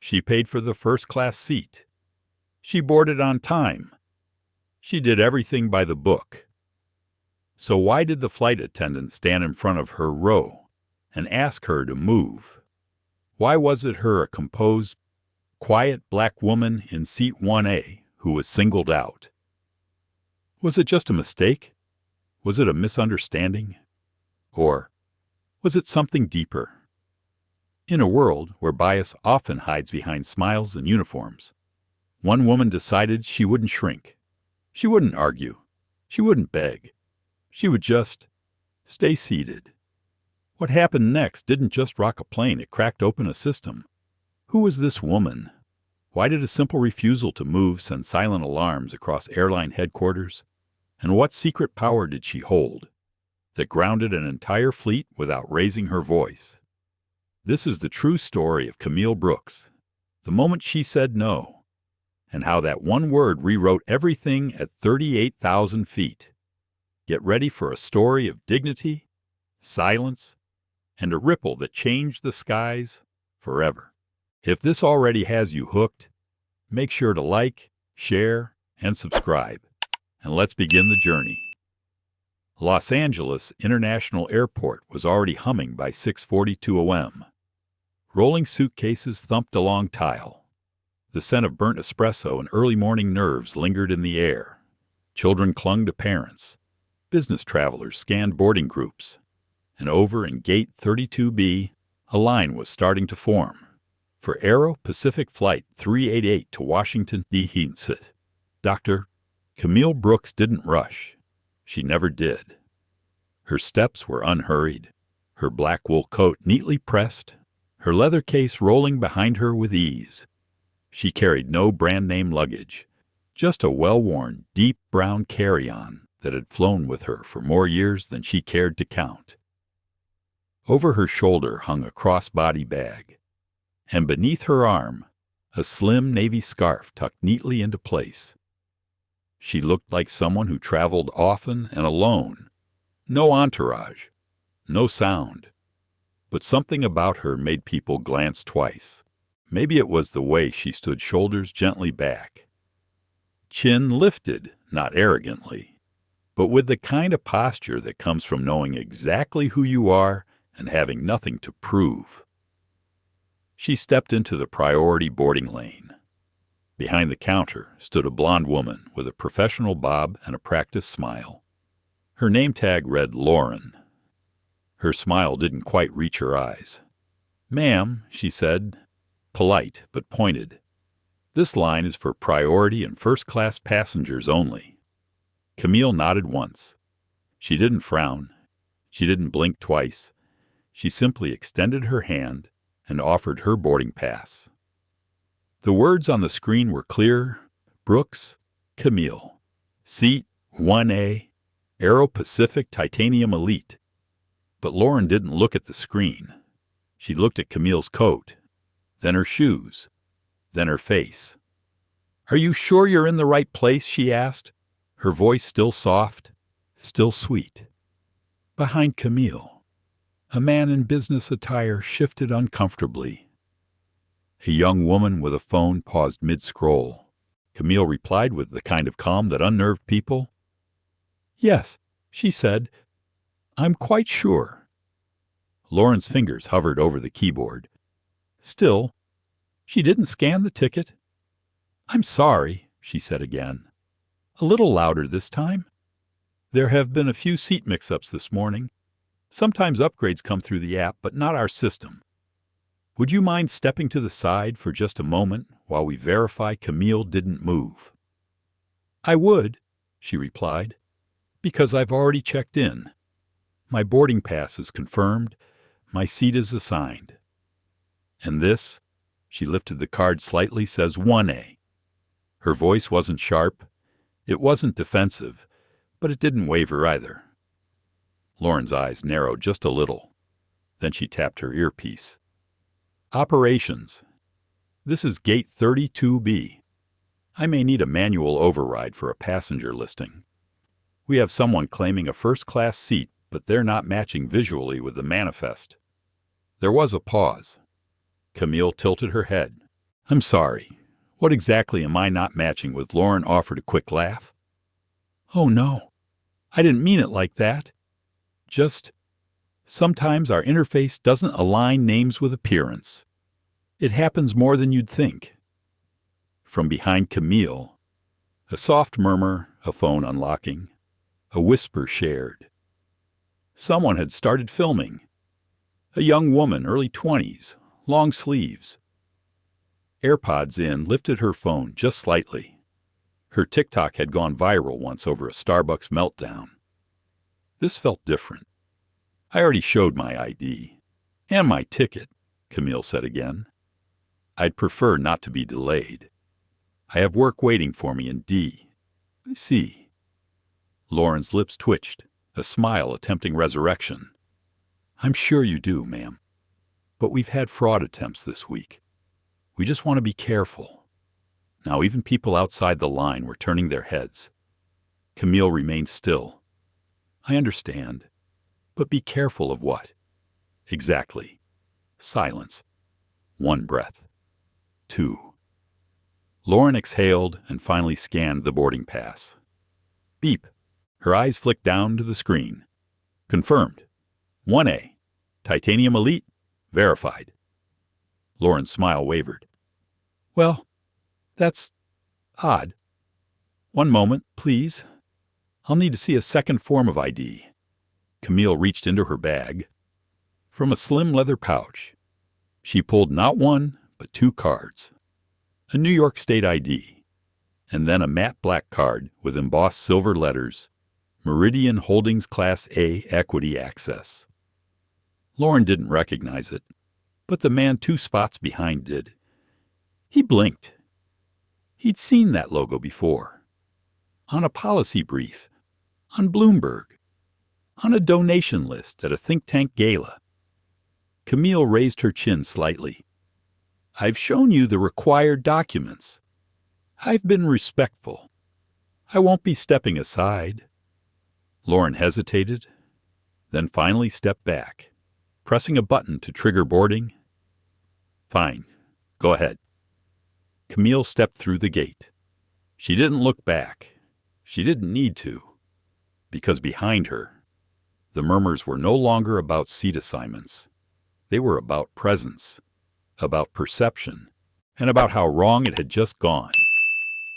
She paid for the first-class seat. She boarded on time. She did everything by the book. So why did the flight attendant stand in front of her row and ask her to move? Why was it her, a composed, quiet black woman in seat 1A, who was singled out? Was it just a mistake? Was it a misunderstanding? Or was it something deeper? In a world where bias often hides behind smiles and uniforms, one woman decided she wouldn't shrink. She wouldn't argue. She wouldn't beg. She would just stay seated. What happened next didn't just rock a plane, it cracked open a system. Who was this woman? Why did a simple refusal to move send silent alarms across airline headquarters? And what secret power did she hold that grounded an entire fleet without raising her voice? This is the true story of Camille Brooks, the moment she said no, and how that one word rewrote everything at 38,000 feet. Get ready for a story of dignity, silence, and a ripple that changed the skies forever. If this already has you hooked, make sure to like, share, and subscribe. And let's begin the journey. Los Angeles International Airport was already humming by 6:42 a.m. Rolling suitcases thumped along tile. The scent of burnt espresso and early morning nerves lingered in the air. Children clung to parents. Business travelers scanned boarding groups. And over in Gate 32B, a line was starting to form. For Aero Pacific Flight 388 to Washington, D.C. Dr. Camille Brooks didn't rush. She never did. Her steps were unhurried, her black wool coat neatly pressed, her leather case rolling behind her with ease. She carried no brand-name luggage, just a well-worn, deep brown carry-on that had flown with her for more years than she cared to count. Over her shoulder hung a crossbody bag, and beneath her arm, a slim navy scarf tucked neatly into place. She looked like someone who traveled often and alone. No entourage, no sound. But something about her made people glance twice. Maybe it was the way she stood, shoulders gently back. Chin lifted, not arrogantly, but with the kind of posture that comes from knowing exactly who you are and having nothing to prove. She stepped into the priority boarding lane. Behind the counter stood a blonde woman with a professional bob and a practiced smile. Her name tag read Lauren. Her smile didn't quite reach her eyes. "Ma'am," she said, polite but pointed, "this line is for priority and first-class passengers only." Camille nodded once. She didn't frown. She didn't blink twice. She simply extended her hand and offered her boarding pass. The words on the screen were clear: Brooks, Camille, Seat 1A, Aero Pacific Titanium Elite. But Lauren didn't look at the screen. She looked at Camille's coat, then her shoes, then her face. "Are you sure you're in the right place?" she asked, her voice still soft, still sweet. Behind Camille, a man in business attire shifted uncomfortably. A young woman with a phone paused mid-scroll. Camille replied with the kind of calm that unnerved people. "Yes," she said, "I'm quite sure." Lauren's fingers hovered over the keyboard. Still, she didn't scan the ticket. "I'm sorry," she said again. A little louder this time. "There have been a few seat mix-ups this morning. Sometimes upgrades come through the app, but not our system. Would you mind stepping to the side for just a moment while we verify Camille didn't move?" "I would," she replied, "because I've already checked in. My boarding pass is confirmed. My seat is assigned. And this," she lifted the card slightly, "says 1A. Her voice wasn't sharp. It wasn't defensive, but it didn't waver either. Lauren's eyes narrowed just a little. Then she tapped her earpiece. "Operations. This is Gate 32B. I may need a manual override for a passenger listing. We have someone claiming a first-class seat, but they're not matching visually with the manifest." There was a pause. Camille tilted her head. I'm sorry. What exactly am I not matching with? Lauren offered a quick laugh. Oh no, I didn't mean it like that. Just, sometimes our interface doesn't align names with appearance. It happens more than you'd think. From behind Camille, a soft murmur, a phone unlocking, a whisper shared. Someone had started filming. A young woman, early 20s, long sleeves. AirPods in, lifted her phone just slightly. Her TikTok had gone viral once over a Starbucks meltdown. This felt different. I already showed my ID. And my ticket, Camille said again. I'd prefer not to be delayed. I have work waiting for me in D. I see. Lauren's lips twitched, a smile attempting resurrection. I'm sure you do, ma'am. But we've had fraud attempts this week. We just want to be careful. Now even people outside the line were turning their heads. Camille remained still. I understand. But be careful of what? Exactly. Silence. 1 breath. 2. Lauren exhaled and finally scanned the boarding pass. Beep. Her eyes flicked down to the screen. Confirmed. 1A. Titanium Elite. Verified. Lauren's smile wavered. Well, that's odd. 1 moment, please. I'll need to see a second form of ID. Camille reached into her bag. From a slim leather pouch, she pulled not 1, but 2 cards. A New York State ID, and then a matte black card with embossed silver letters, Meridian Holdings Class A Equity Access. Lauren didn't recognize it, but the man 2 spots behind did. He blinked. He'd seen that logo before. On a policy brief, on Bloomberg, on a donation list at a think tank gala. Camille raised her chin slightly. I've shown you the required documents. I've been respectful. I won't be stepping aside. Lauren hesitated, then finally stepped back, pressing a button to trigger boarding. Fine, go ahead. Camille stepped through the gate. She didn't look back. She didn't need to, because behind her, the murmurs were no longer about seat assignments. They were about presence, about perception, and about how wrong it had just gone.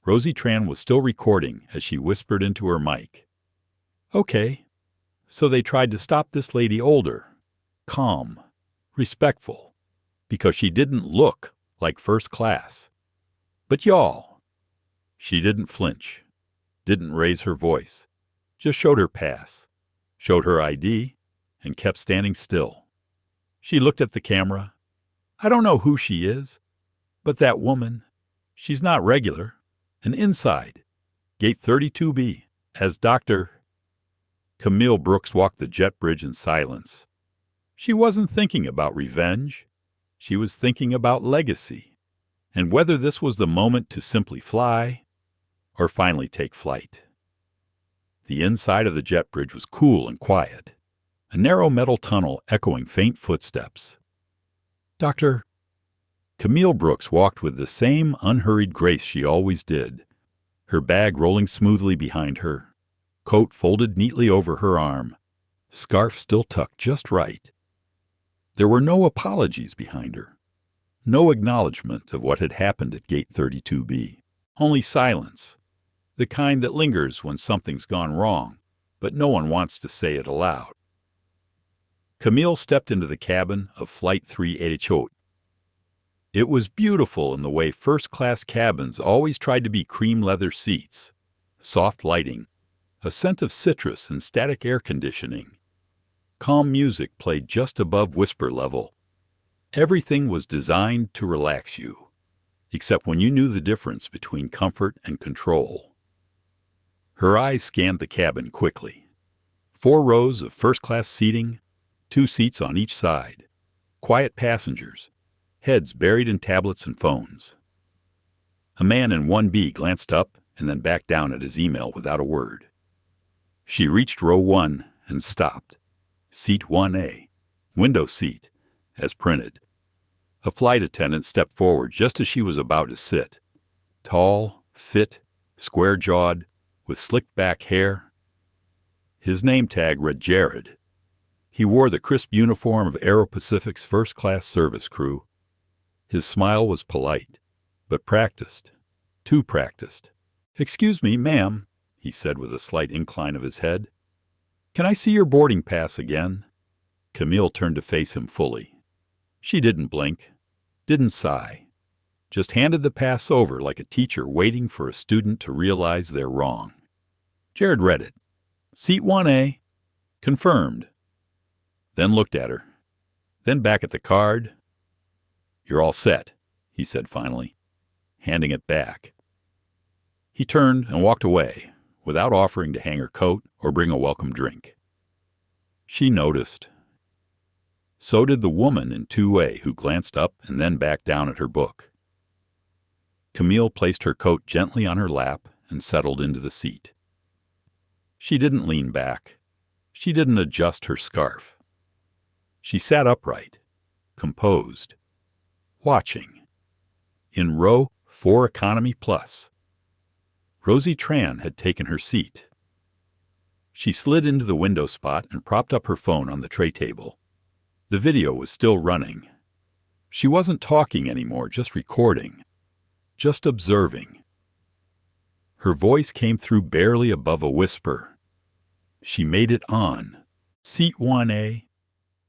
Rosie Tran was still recording as she whispered into her mic. Okay, so they tried to stop this lady older, calm, respectful, because she didn't look like first class. But y'all, she didn't flinch, didn't raise her voice, just showed her pass, showed her ID, and kept standing still. She looked at the camera. I don't know who she is, but that woman, she's not regular. And inside, gate 32B, as Dr. Camille Brooks walked the jet bridge in silence. She wasn't thinking about revenge. She was thinking about legacy, and whether this was the moment to simply fly or finally take flight. The inside of the jet bridge was cool and quiet, a narrow metal tunnel echoing faint footsteps. Dr. Camille Brooks walked with the same unhurried grace she always did, her bag rolling smoothly behind her, coat folded neatly over her arm, scarf still tucked just right. There were no apologies behind her, no acknowledgment of what had happened at Gate 32B, only silence, the kind that lingers when something's gone wrong, but no one wants to say it aloud. Camille stepped into the cabin of Flight 388. It was beautiful in the way first-class cabins always tried to be cream leather seats, soft lighting, a scent of citrus and static air conditioning. Calm music played just above whisper level. Everything was designed to relax you, except when you knew the difference between comfort and control. Her eyes scanned the cabin quickly. 4 rows of first-class seating, 2 seats on each side. Quiet passengers, heads buried in tablets and phones. A man in 1B glanced up and then back down at his email without a word. She reached row 1 and stopped. Seat 1A, window seat, as printed. A flight attendant stepped forward just as she was about to sit. Tall, fit, square-jawed, with slicked-back hair. His name tag read Jared. He wore the crisp uniform of Aero Pacific's first-class service crew. His smile was polite, but practiced. Too practiced. "Excuse me, ma'am," he said with a slight incline of his head. "Can I see your boarding pass again?" Camille turned to face him fully. She didn't blink, didn't sigh, just handed the pass over like a teacher waiting for a student to realize they're wrong. Jared read it. "Seat 1A. Confirmed." Then looked at her. Then back at the card. "You're all set," he said finally, handing it back. He turned and walked away, without offering to hang her coat or bring a welcome drink. She noticed. So did the woman in 2A who glanced up and then back down at her book. Camille placed her coat gently on her lap and settled into the seat. She didn't lean back. She didn't adjust her scarf. She sat upright, composed, watching. In row 4 Economy Plus, Rosie Tran had taken her seat. She slid into the window spot and propped up her phone on the tray table. The video was still running. She wasn't talking anymore, just recording, just observing. Her voice came through barely above a whisper. She made it on. Seat 1A.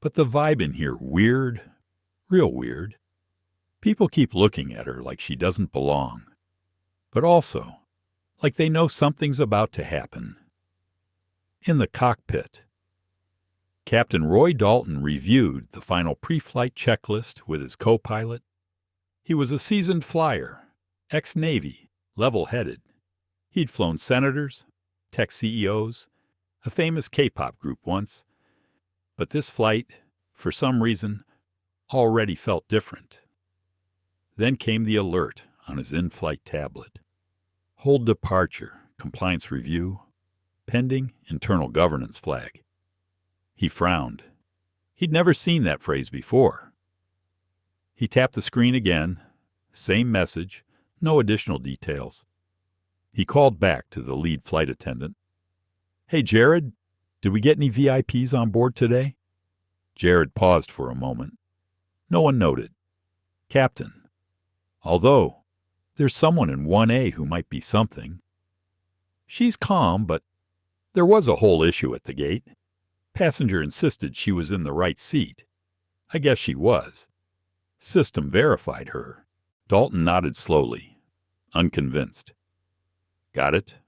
But the vibe in here weird, real weird. People keep looking at her like she doesn't belong, but also like they know something's about to happen. In the cockpit, Captain Roy Dalton reviewed the final pre-flight checklist with his co-pilot. He was a seasoned flyer, ex-Navy, level-headed. He'd flown senators, tech CEOs, a famous K-pop group once. But this flight, for some reason, already felt different. Then came the alert on his in-flight tablet. Hold departure, compliance review, pending internal governance flag. He frowned. He'd never seen that phrase before. He tapped the screen again. Same message, no additional details. He called back to the lead flight attendant. "Hey, Jared, did we get any VIPs on board today?" Jared paused for a moment. No one noted. "Captain, although there's someone in 1A who might be something." She's calm, but there was a whole issue at the gate. Passenger insisted she was in the right seat. I guess she was. System verified her. Dalton nodded slowly, unconvinced. "Got it.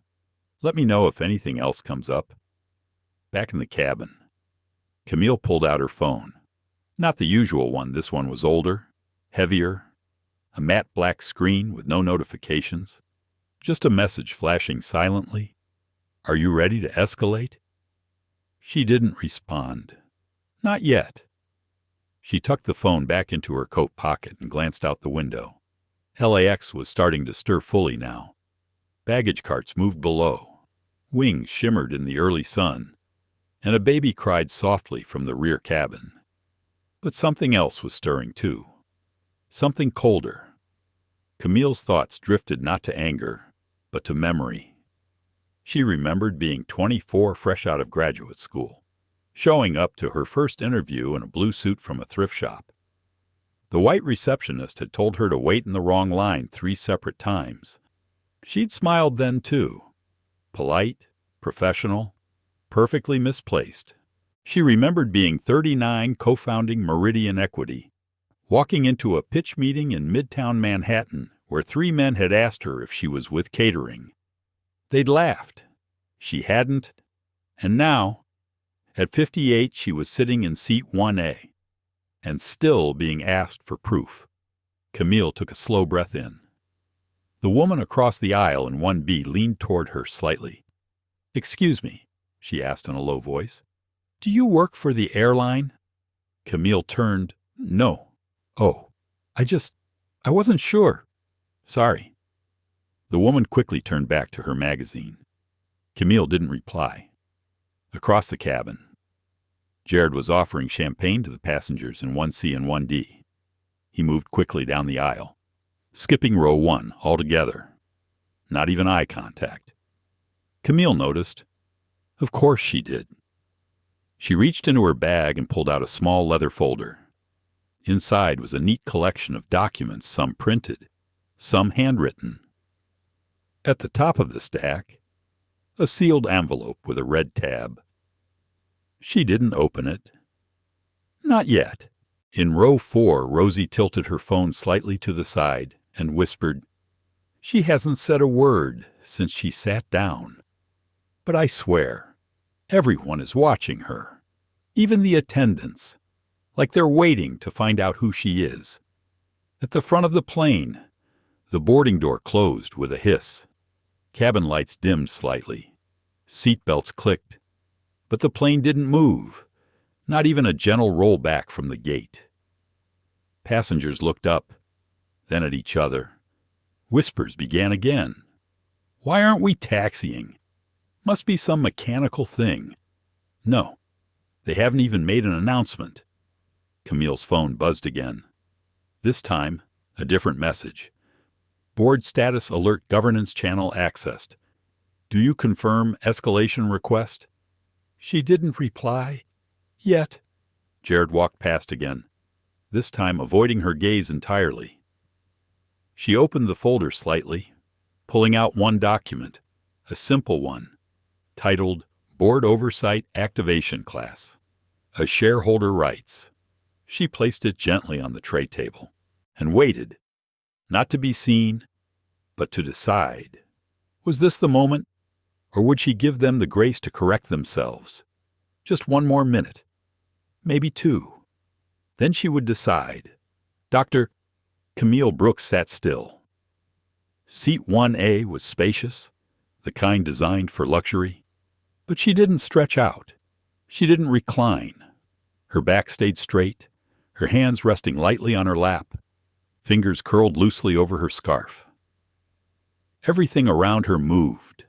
Let me know if anything else comes up." Back in the cabin, Camille pulled out her phone. Not the usual one. This one was older, heavier, a matte black screen with no notifications. Just a message flashing silently. "Are you ready to escalate?" She didn't respond. Not yet. She tucked the phone back into her coat pocket and glanced out the window. LAX was starting to stir fully now. Baggage carts moved below. Wings shimmered in the early sun, and a baby cried softly from the rear cabin. But something else was stirring too. Something colder. Camille's thoughts drifted not to anger, but to memory. She remembered being 24, fresh out of graduate school, showing up to her first interview in a blue suit from a thrift shop. The white receptionist had told her to wait in the wrong line 3 separate times. She'd smiled then too. Polite, professional, perfectly misplaced. She remembered being 39, co-founding Meridian Equity, walking into a pitch meeting in Midtown Manhattan where 3 men had asked her if she was with catering. They'd laughed. She hadn't. And now, at 58, she was sitting in seat 1A, and still being asked for proof. Camille took a slow breath in. The woman across the aisle in 1B leaned toward her slightly. "Excuse me," she asked in a low voice. "Do you work for the airline?" Camille turned. "No. Oh, I wasn't sure. Sorry." The woman quickly turned back to her magazine. Camille didn't reply. Across the cabin, Jared was offering champagne to the passengers in 1C and 1D. He moved quickly down the aisle, skipping row 1 altogether. Not even eye contact. Camille noticed. Of course she did. She reached into her bag and pulled out a small leather folder. Inside was a neat collection of documents, some printed, some handwritten. At the top of the stack, a sealed envelope with a red tab. She didn't open it. Not yet. In row 4, Rosie tilted her phone slightly to the side and whispered, "She hasn't said a word since she sat down. But I swear, everyone is watching her, even the attendants, like they're waiting to find out who she is." At the front of the plane, the boarding door closed with a hiss. Cabin lights dimmed slightly. Seat belts clicked. But the plane didn't move, not even a gentle roll back from the gate. Passengers looked up, then at each other. Whispers began again. "Why aren't we taxiing? Must be some mechanical thing. No, they haven't even made an announcement." Camille's phone buzzed again. This time, a different message. "Board status alert governance channel accessed. Do you confirm escalation request?" She didn't reply. Yet. Jared walked past again, this time avoiding her gaze entirely. She opened the folder slightly, pulling out one document, a simple one, titled Board Oversight Activation Class. A shareholder rights. She placed it gently on the tray table and waited, not to be seen, but to decide. Was this the moment? Or would she give them the grace to correct themselves? Just one more minute. Maybe 2. Then she would decide. Camille Brooks sat still. Seat 1A was spacious, the kind designed for luxury. But she didn't stretch out. She didn't recline. Her back stayed straight, her hands resting lightly on her lap, fingers curled loosely over her scarf. Everything around her moved.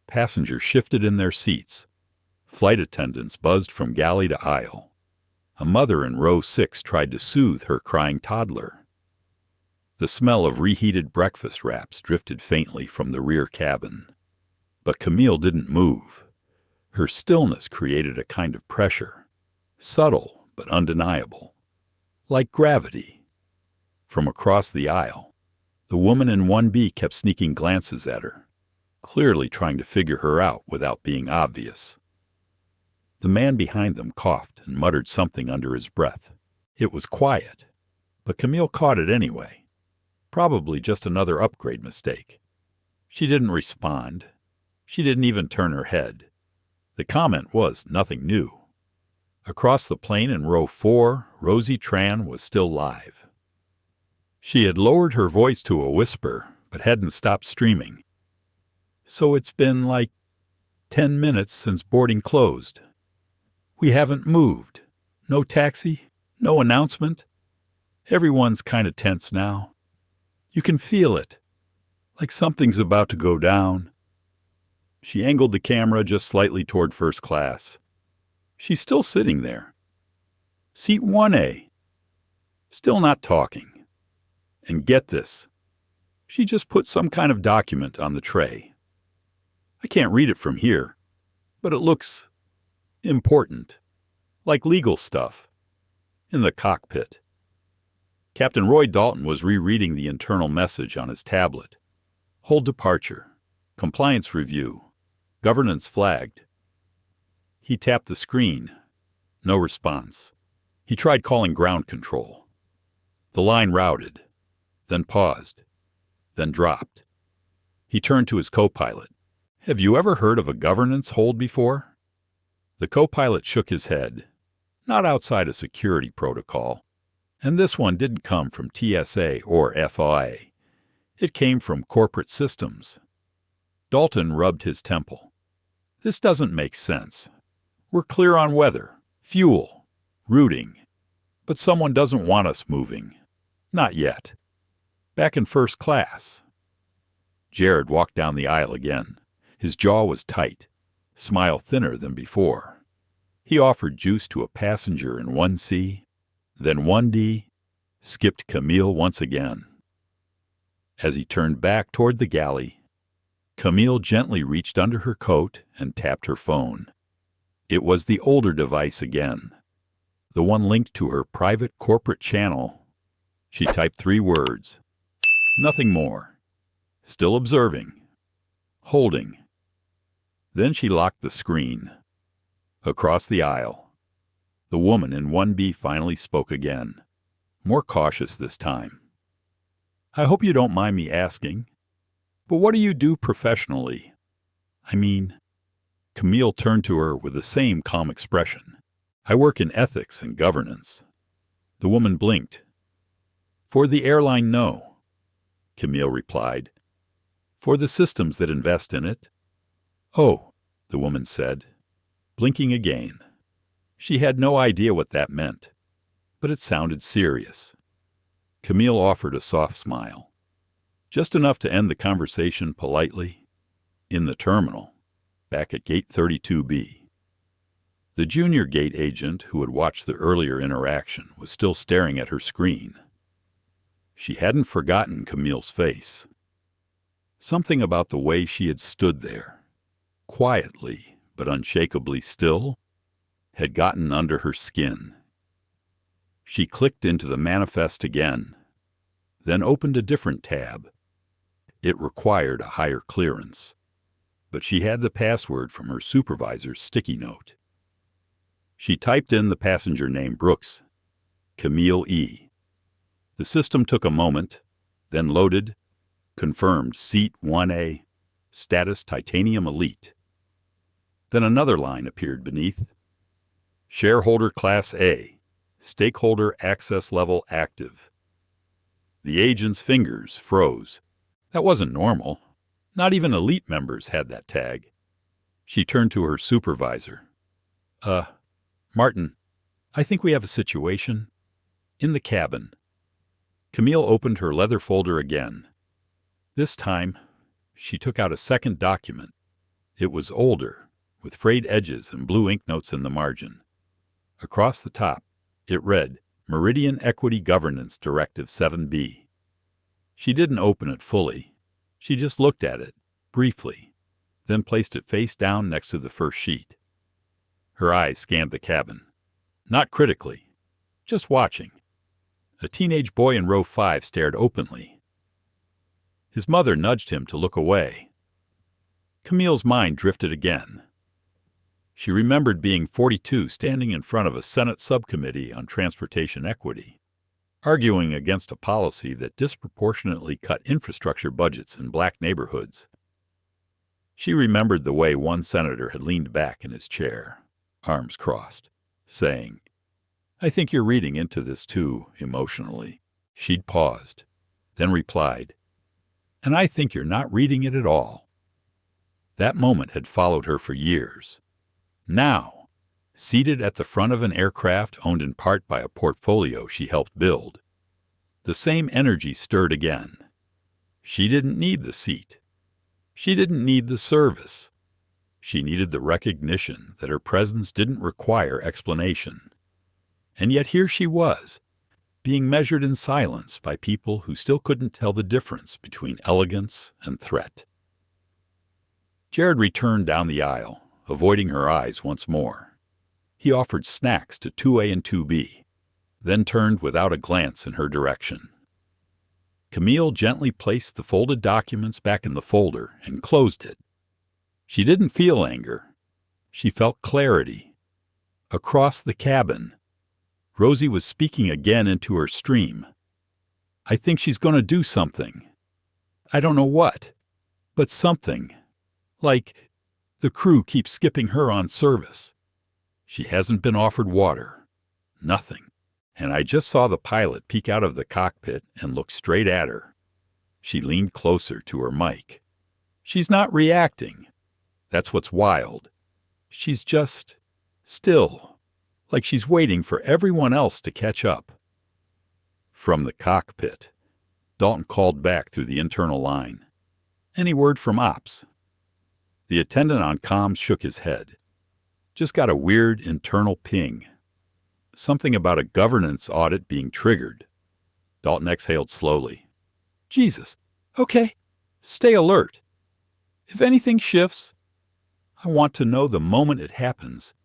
Passengers shifted in their seats. Flight attendants buzzed from galley to aisle. A mother in row 6 tried to soothe her crying toddler. The smell of reheated breakfast wraps drifted faintly from the rear cabin. But Camille didn't move. Her stillness created a kind of pressure, subtle but undeniable, like gravity. From across the aisle, the woman in 1B kept sneaking glances at her, clearly trying to figure her out without being obvious. The man behind them coughed and muttered something under his breath. It was quiet, but Camille caught it anyway. Probably just another upgrade mistake. She didn't respond. She didn't even turn her head. The comment was nothing new. Across the plane in row 4, Rosie Tran was still live. She had lowered her voice to a whisper, but hadn't stopped streaming. "So it's been like 10 minutes since boarding closed. We haven't moved. No taxi, no announcement. Everyone's kind of tense now. You can feel it, like something's about to go down." She angled the camera just slightly toward first class. She's still sitting there. Seat 1A. Still not talking. And get this. She just put some kind of document on the tray. I can't read it from here, but it looks important, like legal stuff, in the cockpit. Captain Roy Dalton was rereading the internal message on his tablet. Hold departure. Compliance review. Governance flagged. He tapped the screen. No response. He tried calling ground control. The line routed, then paused, then dropped. He turned to his co-pilot. "Have you ever heard of a governance hold before?" The co-pilot shook his head. Not outside a security protocol. And this one didn't come from TSA or FOA. It came from corporate systems. Dalton rubbed his temple. "This doesn't make sense. We're clear on weather, fuel, routing. But someone doesn't want us moving. Not yet. Back in first class." Jared walked down the aisle again. His jaw was tight, smile thinner than before. He offered juice to a passenger in 1C, then 1D, skipped Camille once again. As he turned back toward the galley, Camille gently reached under her coat and tapped her phone. It was the older device again, the one linked to her private corporate channel. She typed 3 words. Nothing more. Still observing. Holding. Then she locked the screen. Across the aisle, the woman in 1B finally spoke again, more cautious this time. I hope you don't mind me asking, but what do you do professionally? I mean, Camille turned to her with the same calm expression. I work in ethics and governance. The woman blinked. For the airline, no, Camille replied. For the systems that invest in it? Oh, the woman said, blinking again. She had no idea what that meant, but it sounded serious. Camille offered a soft smile, just enough to end the conversation politely. In the terminal, back at gate 32B. The junior gate agent who had watched the earlier interaction was still staring at her screen. She hadn't forgotten Camille's face. Something about the way she had stood there, quietly but unshakably still, had gotten under her skin. She clicked into the manifest again, then opened a different tab. It required a higher clearance, but she had the password from her supervisor's sticky note. She typed in the passenger name Brooks, Camille E. The system took a moment, then loaded, confirmed seat 1A, status titanium elite. Then another line appeared beneath. Shareholder Class A, stakeholder access level active. The agent's fingers froze. That wasn't normal. Not even elite members had that tag. She turned to her supervisor. Martin, I think we have a situation. In the cabin. Camille opened her leather folder again. This time, she took out a second document. It was older, with frayed edges and blue ink notes in the margin. Across the top, it read, Meridian Equity Governance Directive 7B. She didn't open it fully. She just looked at it, briefly, then placed it face down next to the first sheet. Her eyes scanned the cabin. Not critically, just watching. A teenage boy in row 5 stared openly. His mother nudged him to look away. Camille's mind drifted again. She remembered being 42 standing in front of a Senate subcommittee on transportation equity, arguing against a policy that disproportionately cut infrastructure budgets in black neighborhoods. She remembered the way one senator had leaned back in his chair, arms crossed, saying, I think you're reading into this too emotionally. She'd paused, then replied, and I think you're not reading it at all. That moment had followed her for years. Now, seated at the front of an aircraft owned in part by a portfolio she helped build, the same energy stirred again. She didn't need the seat. She didn't need the service. She needed the recognition that her presence didn't require explanation. And yet here she was, being measured in silence by people who still couldn't tell the difference between elegance and threat. Jared returned down the aisle, avoiding her eyes once more. He offered snacks to 2A and 2B, then turned without a glance in her direction. Camille gently placed the folded documents back in the folder and closed it. She didn't feel anger. She felt clarity. Across the cabin, Rosie was speaking again into her stream. I think she's going to do something. I don't know what, but something. Like, the crew keeps skipping her on service. She hasn't been offered water. Nothing. And I just saw the pilot peek out of the cockpit and look straight at her. She leaned closer to her mic. She's not reacting. That's what's wild. She's just still, like she's waiting for everyone else to catch up. From the cockpit, Dalton called back through the internal line. Any word from ops? The attendant on comms shook his head. Just got a weird internal ping. Something about a governance audit being triggered. Dalton exhaled slowly. Jesus. Okay. Stay alert. If anything shifts, I want to know the moment it happens.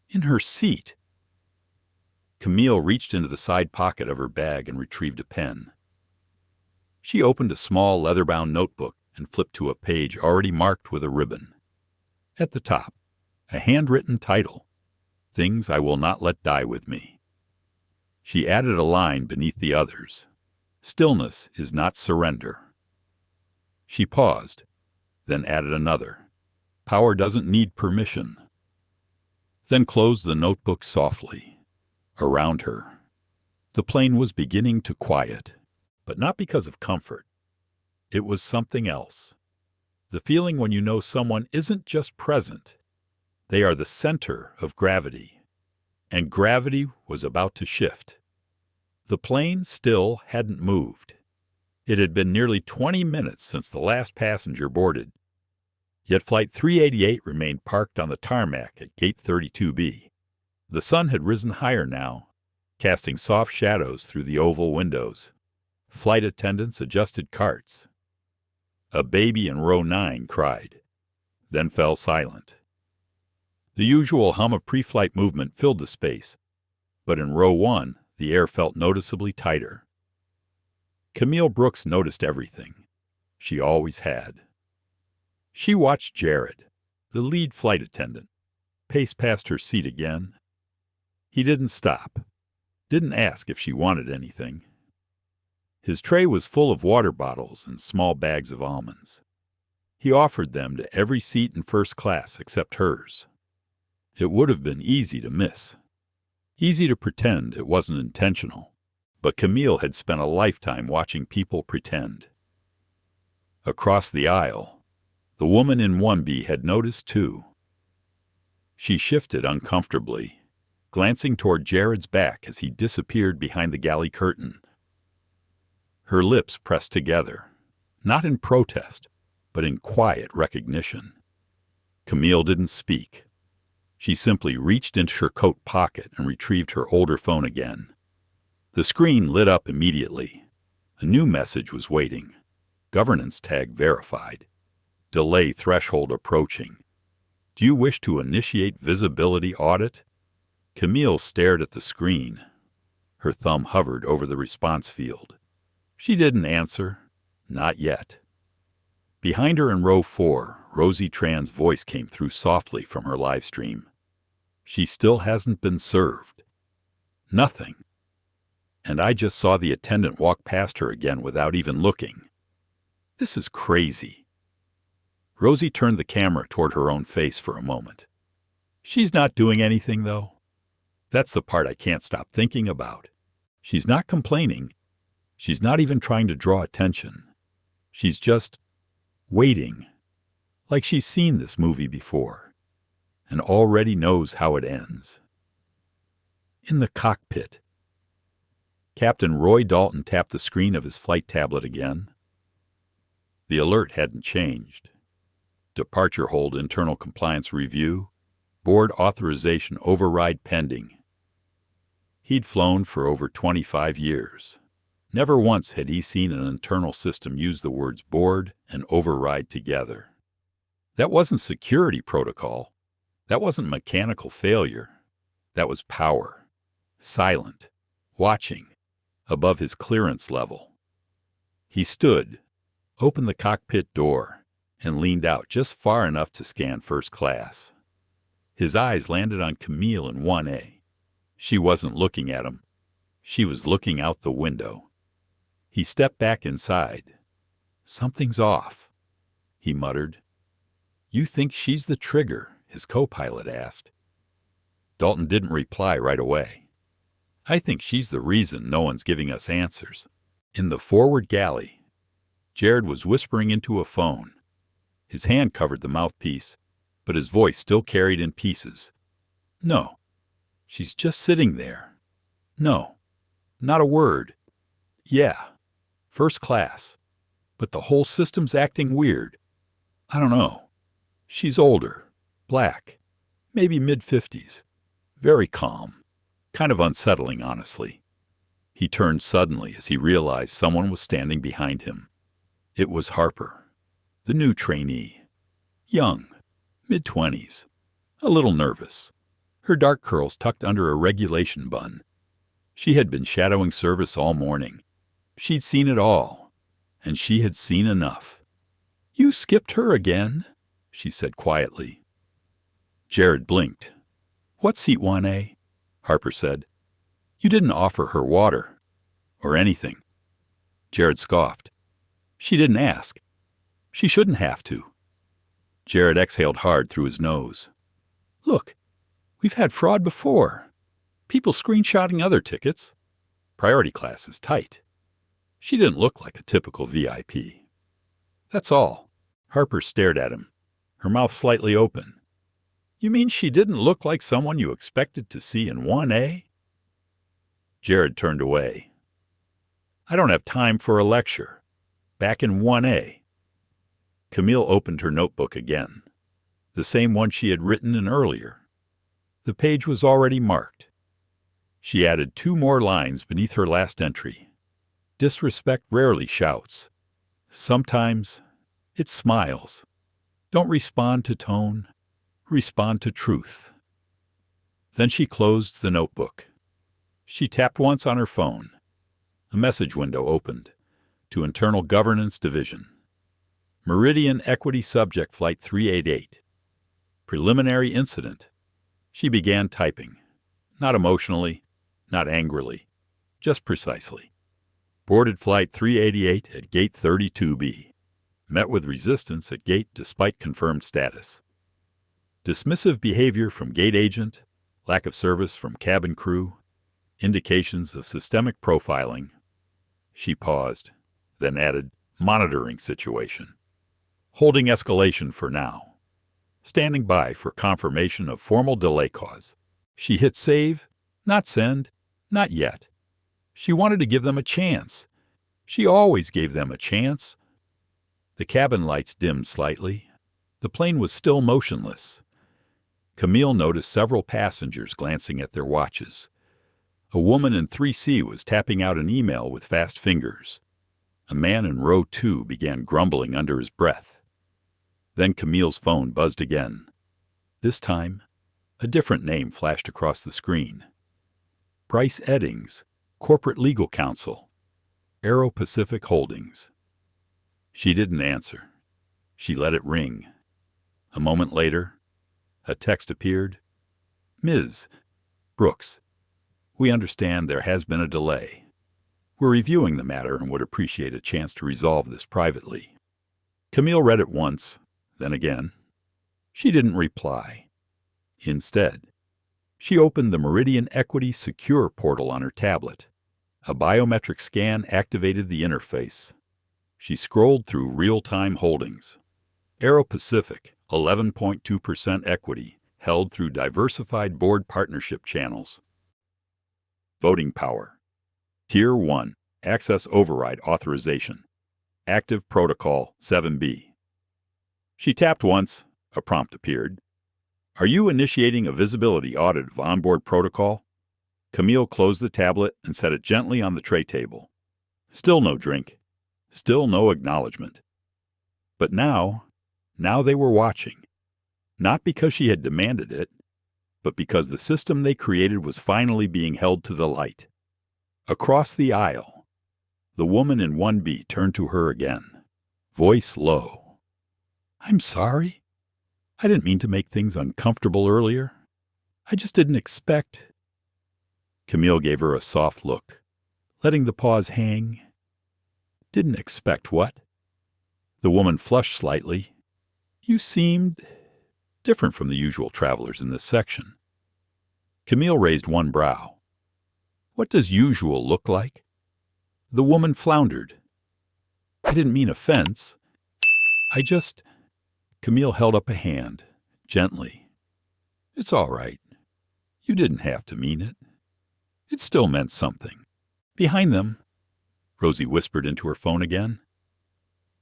In her seat. Camille reached into the side pocket of her bag and retrieved a pen. She opened a small leather-bound notebook and flipped to a page already marked with a ribbon. At the top, a handwritten title, Things I Will Not Let Die With Me. She added a line beneath the others, Stillness is not surrender. She paused, then added another, Power doesn't need permission. Then closed the notebook softly. Around her, the plane was beginning to quiet, but not because of comfort. It was something else. The feeling when you know someone isn't just present. They are the center of gravity, and gravity was about to shift. The plane still hadn't moved. It had been nearly 20 minutes since the last passenger boarded, yet Flight 388 remained parked on the tarmac at Gate 32B. The sun had risen higher now, casting soft shadows through the oval windows. Flight attendants adjusted carts. A baby in row 9 cried, then fell silent. The usual hum of pre-flight movement filled the space, but in row 1, the air felt noticeably tighter. Camille Brooks noticed everything. She always had. She watched Jared, the lead flight attendant, pace past her seat again. He didn't stop, didn't ask if she wanted anything. His tray was full of water bottles and small bags of almonds. He offered them to every seat in first class except hers. It would have been easy to miss. Easy to pretend it wasn't intentional. But Camille had spent a lifetime watching people pretend. Across the aisle, the woman in 1B had noticed too. She shifted uncomfortably, glancing toward Jared's back as he disappeared behind the galley curtain. Her lips pressed together, not in protest, but in quiet recognition. Camille didn't speak. She simply reached into her coat pocket and retrieved her older phone again. The screen lit up immediately. A new message was waiting. Governance tag verified. Delay threshold approaching. Do you wish to initiate visibility audit? Camille stared at the screen. Her thumb hovered over the response field. She didn't answer. Not yet. Behind her in row 4, Rosie Tran's voice came through softly from her live stream. She still hasn't been served. Nothing. And I just saw the attendant walk past her again without even looking. This is crazy. Rosie turned the camera toward her own face for a moment. She's not doing anything, though. That's the part I can't stop thinking about. She's not complaining. She's not even trying to draw attention. She's just waiting, like she's seen this movie before, and already knows how it ends. In the cockpit, Captain Roy Dalton tapped the screen of his flight tablet again. The alert hadn't changed. Departure hold internal compliance review, board authorization override pending. He'd flown for over 25 years. Never once had he seen an internal system use the words board and override together. That wasn't security protocol. That wasn't mechanical failure. That was power. Silent. Watching. Above his clearance level. He stood, opened the cockpit door, and leaned out just far enough to scan first class. His eyes landed on Camille in 1A. She wasn't looking at him. She was looking out the window. He stepped back inside. Something's off, he muttered. You think she's the trigger? His co-pilot asked. Dalton didn't reply right away. I think she's the reason no one's giving us answers. In the forward galley, Jared was whispering into a phone. His hand covered the mouthpiece, but his voice still carried in pieces. No, she's just sitting there. No, not a word. Yeah, first class, but the whole system's acting weird. I don't know. She's older, black, maybe mid-50s, very calm, kind of unsettling, honestly. He turned suddenly as he realized someone was standing behind him. It was Harper, the new trainee. Young, mid-20s, a little nervous, her dark curls tucked under a regulation bun. She had been shadowing service all morning. She'd seen it all, and she had seen enough. "You skipped her again," she said quietly. Jared blinked. "What seat 1A?" Harper said. "You didn't offer her water, or anything." Jared scoffed. "She didn't ask. She shouldn't have to." Jared exhaled hard through his nose. "Look, we've had fraud before. People screenshotting other tickets. Priority class is tight. She didn't look like a typical VIP. That's all." Harper stared at him, her mouth slightly open. "You mean she didn't look like someone you expected to see in 1A? Jared turned away. "I don't have time for a lecture. Back in 1A. Camille opened her notebook again, the same one she had written in earlier. The page was already marked. She added 2 more lines beneath her last entry. "Disrespect rarely shouts. Sometimes it smiles. Don't respond to tone. Respond to truth." Then she closed the notebook. She tapped once on her phone. A message window opened. To Internal Governance Division. Meridian Equity Subject Flight 388. Preliminary incident. She began typing. Not emotionally, not angrily, just precisely. Boarded Flight 388 at Gate 32B. Met with resistance at gate despite confirmed status. Dismissive behavior from gate agent, lack of service from cabin crew, indications of systemic profiling. She paused, then added, monitoring situation. Holding escalation for now. Standing by for confirmation of formal delay cause. She hit save, not send, not yet. She wanted to give them a chance. She always gave them a chance. The cabin lights dimmed slightly. The plane was still motionless. Camille noticed several passengers glancing at their watches. A woman in 3C was tapping out an email with fast fingers. A man in row 2 began grumbling under his breath. Then Camille's phone buzzed again. This time, a different name flashed across the screen. Bryce Eddings, Corporate Legal Counsel, Aero Pacific Holdings. She didn't answer. She let it ring. A moment later, a text appeared. "Ms. Brooks, we understand there has been a delay. We're reviewing the matter and would appreciate a chance to resolve this privately." Camille read it once, then again. She didn't reply. Instead, she opened the Meridian Equity Secure portal on her tablet. A biometric scan activated the interface. She scrolled through real-time holdings. Aero Pacific, 11.2% equity, held through diversified board partnership channels. Voting power. Tier 1, Access Override Authorization. Active Protocol 7B. She tapped once. A prompt appeared. "Are you initiating a visibility audit of onboard protocol?" Camille closed the tablet and set it gently on the tray table. Still no drink. Still no acknowledgment. But now they were watching. Not because she had demanded it, but because the system they created was finally being held to the light. Across the aisle, the woman in 1B turned to her again, voice low. "I'm sorry. I didn't mean to make things uncomfortable earlier. I just didn't expect." Camille gave her a soft look, letting the pause hang. "Didn't expect what?" The woman flushed slightly. "You seemed different from the usual travelers in this section." Camille raised one brow. "What does usual look like?" The woman floundered. "I didn't mean offense. I just—" Camille held up a hand, gently. "It's all right. You didn't have to mean it. It still meant something." Behind them, Rosie whispered into her phone again.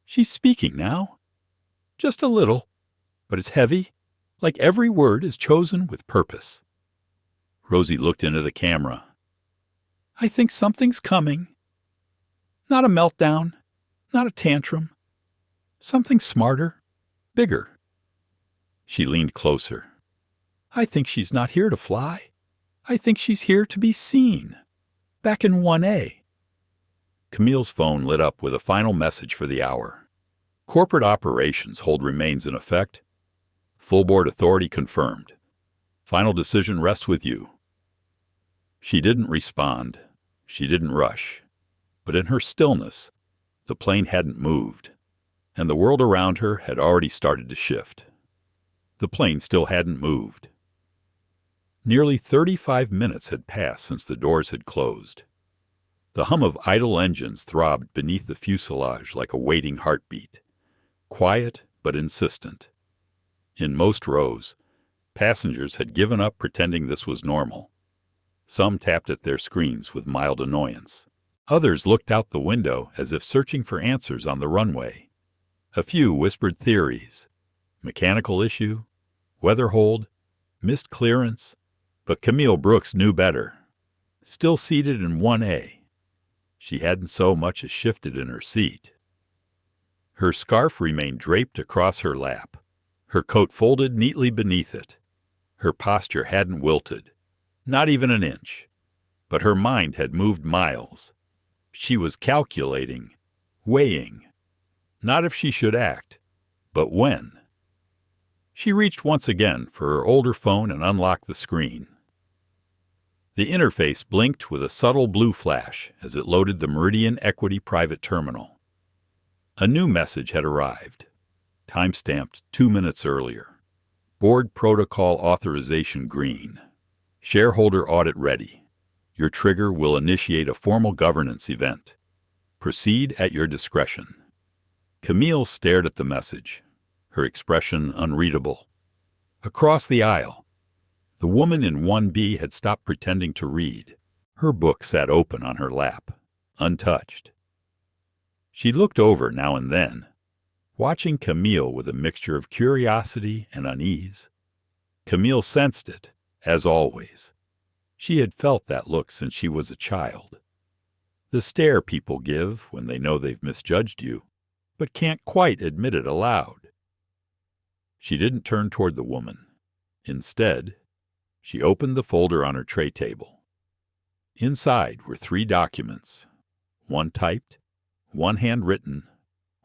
"She's speaking now. Just a little, but it's heavy, like every word is chosen with purpose." Rosie looked into the camera. I think something's coming. Not a meltdown, not a tantrum. Something smarter, bigger. She leaned closer. I think she's not here to fly. I think she's here to be seen. Back in 1A. Camille's phone lit up with a final message for the hour. Corporate operations hold remains in effect. Full board authority confirmed. Final decision rests with you. She didn't respond. She didn't rush. But in her stillness, the plane hadn't moved, and the world around her had already started to shift. The plane still hadn't moved. Nearly 35 minutes had passed since the doors had closed. The hum of idle engines throbbed beneath the fuselage like a waiting heartbeat, quiet but insistent. In most rows, passengers had given up pretending this was normal. Some tapped at their screens with mild annoyance. Others looked out the window as if searching for answers on the runway. A few whispered theories. Mechanical issue, weather hold, missed clearance, but Camille Brooks knew better. Still seated in 1A, she hadn't so much as shifted in her seat. Her scarf remained draped across her lap, her coat folded neatly beneath it. Her posture hadn't wilted, not even an inch, but her mind had moved miles. She was calculating, weighing, not if she should act, but when. She reached once again for her older phone and unlocked the screen. The interface blinked with a subtle blue flash as it loaded the Meridian Equity Private Terminal. A new message had arrived, time-stamped 2 minutes earlier. Board Protocol Authorization green. Shareholder audit ready. Your trigger will initiate a formal governance event. Proceed at your discretion. Camille stared at the message, her expression unreadable. Across the aisle, the woman in 1B had stopped pretending to read. Her book sat open on her lap, untouched. She looked over now and then, watching Camille with a mixture of curiosity and unease. Camille sensed it, as always. She had felt that look since she was a child. The stare people give when they know they've misjudged you, but can't quite admit it aloud. She didn't turn toward the woman. Instead, she opened the folder on her tray table. Inside were 3 documents, one typed, one handwritten,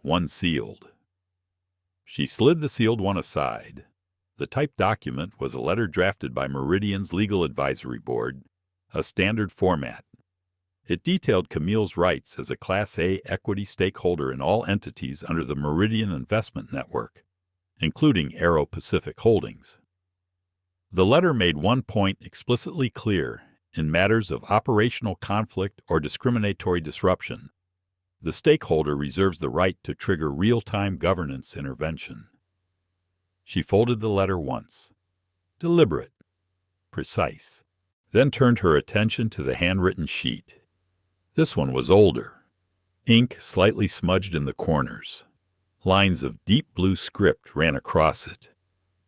one sealed. She slid the sealed one aside. The typed document was a letter drafted by Meridian's Legal Advisory Board, a standard format. It detailed Camille's rights as a Class A equity stakeholder in all entities under the Meridian Investment Network, including Aero Pacific Holdings. The letter made one point explicitly clear: in matters of operational conflict or discriminatory disruption, the stakeholder reserves the right to trigger real-time governance intervention. She folded the letter once, deliberate, precise, then turned her attention to the handwritten sheet. This one was older, ink slightly smudged in the corners. Lines of deep blue script ran across it,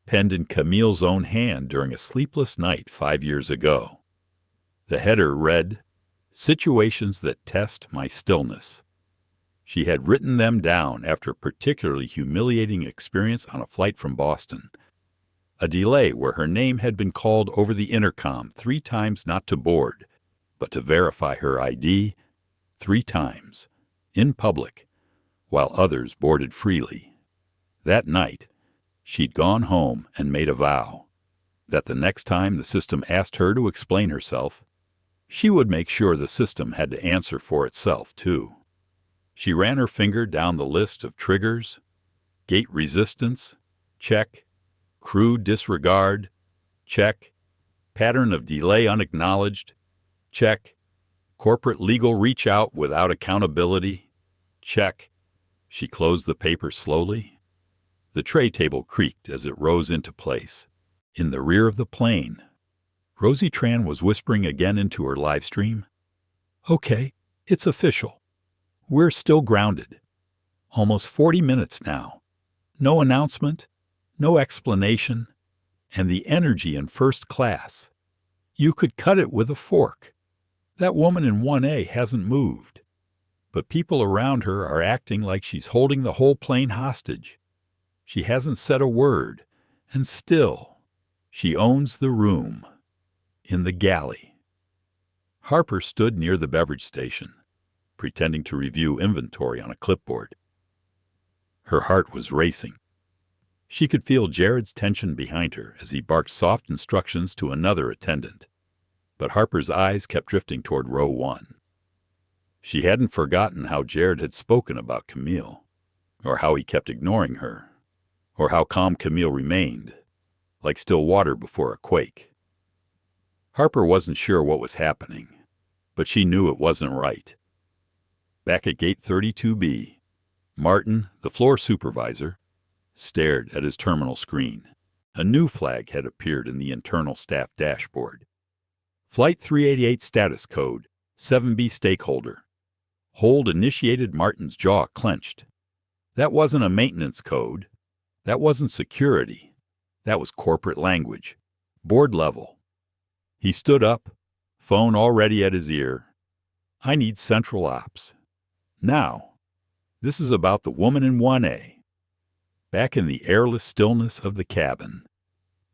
penned in Camille's own hand during a sleepless night 5 years ago. The header read, "Situations that test my stillness." She had written them down after a particularly humiliating experience on a flight from Boston. A delay where her name had been called over the intercom 3 times not to board, but to verify her ID 3 times, in public, while others boarded freely. That night, she'd gone home and made a vow that the next time the system asked her to explain herself, she would make sure the system had to answer for itself, too. She ran her finger down the list of triggers: gate resistance, check; crew disregard, check; pattern of delay unacknowledged, check; corporate legal reach out without accountability, check. She closed the paper slowly. The tray table creaked as it rose into place. In the rear of the plane, Rosie Tran was whispering again into her live stream. "Okay, it's official. We're still grounded. Almost 40 minutes now. No announcement, no explanation, and the energy in first class. You could cut it with a fork. That woman in 1A hasn't moved, but people around her are acting like she's holding the whole plane hostage. She hasn't said a word, and still, she owns the room. In the galley. Harper stood near the beverage station, pretending to review inventory on a clipboard. Her heart was racing. She could feel Jared's tension behind her as he barked soft instructions to another attendant. But Harper's eyes kept drifting toward row 1. She hadn't forgotten how Jared had spoken about Camille, or how he kept ignoring her, or how calm Camille remained, like still water before a quake. Harper wasn't sure what was happening, but she knew it wasn't right. Back at gate 32B, Martin, the floor supervisor, stared at his terminal screen. A new flag had appeared in the internal staff dashboard. Flight 388 status code, 7B stakeholder. Hold initiated. Martin's jaw clenched. That wasn't a maintenance code. That wasn't security. That was corporate language. Board level. He stood up, phone already at his ear. I need central ops. Now. This is about the woman in 1A. Back in the airless stillness of the cabin,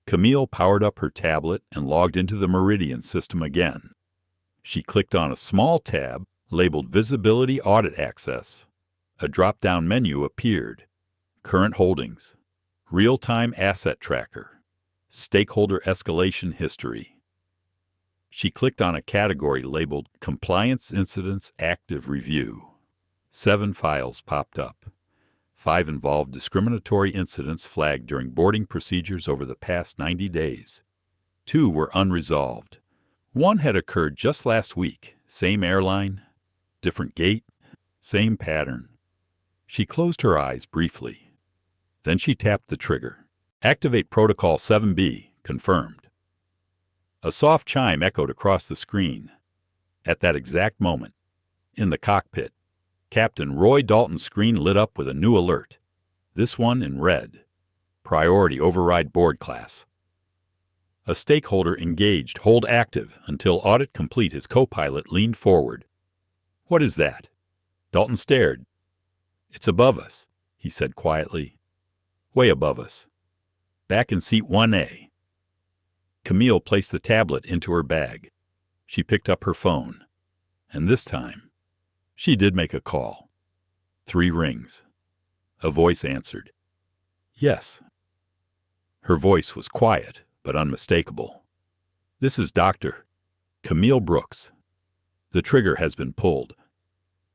Camille powered up her tablet and logged into the Meridian system again. She clicked on a small tab labeled Visibility Audit Access. A drop-down menu appeared. Current holdings. Real-time asset tracker. Stakeholder escalation history. She clicked on a category labeled Compliance Incidents Active Review. 7 files popped up. 5 involved discriminatory incidents flagged during boarding procedures over the past 90 days. 2 were unresolved. 1 had occurred just last week. Same airline, different gate, same pattern. She closed her eyes briefly. Then she tapped the trigger. Activate Protocol 7B, confirmed. A soft chime echoed across the screen. At that exact moment, in the cockpit, Captain Roy Dalton's screen lit up with a new alert. This one in red. Priority override board class. A stakeholder engaged. Hold active until audit complete. His co-pilot leaned forward. What is that? Dalton stared. It's above us, he said quietly. Way above us. Back in seat 1A. Camille placed the tablet into her bag. She picked up her phone. And this time, she did make a call. 3 rings. A voice answered. Yes. Her voice was quiet, but unmistakable. This is Dr. Camille Brooks. The trigger has been pulled.